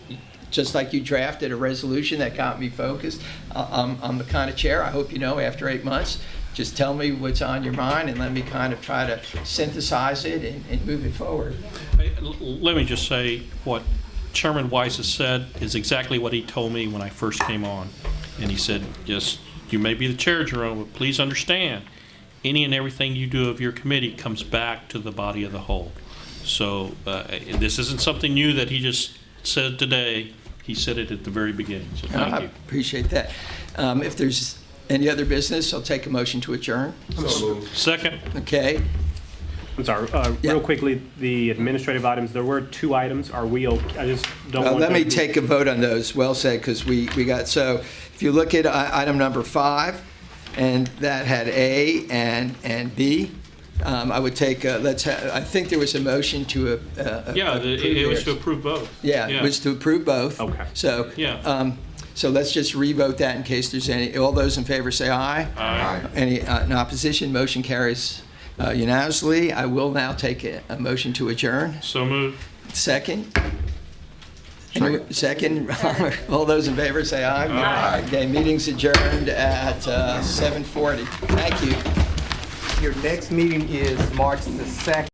Just like you drafted a resolution that got me focused. I'm the kind of chair, I hope you know, after 8 months, just tell me what's on your mind and let me kind of try to synthesize it and move it forward. Let me just say what Chairman Weiss has said is exactly what he told me when I first came on. And he said, yes, you may be the chair, Jerome, but please understand, any and everything you do of your committee comes back to the body of the whole. So this isn't something new that he just said today. He said it at the very beginning, so thank I you. appreciate that. If there's any other business, I'll take a motion to adjourn. So moved. Second. Okay. I'm sorry, Yeah. real quickly, the administrative items, there were 2 items. Are we okay? I just don't want Let me them to- take a vote on those. Well said, because we got, so if you look at item number 5, and that had A and B, I would take, I think there was a motion to Yeah, it was to approve. approve both. Yeah, it was to approve both. Okay. So, Yeah. so let's just revote that in case there's any, all those in favor say aye. Aye. Any in opposition, motion carries unanimously. I will now take a motion to adjourn. So moved. Second? Second, all those in favor say aye. Aye. Okay, meeting's adjourned at 7:40. Thank you. Your next meeting is March the 2nd.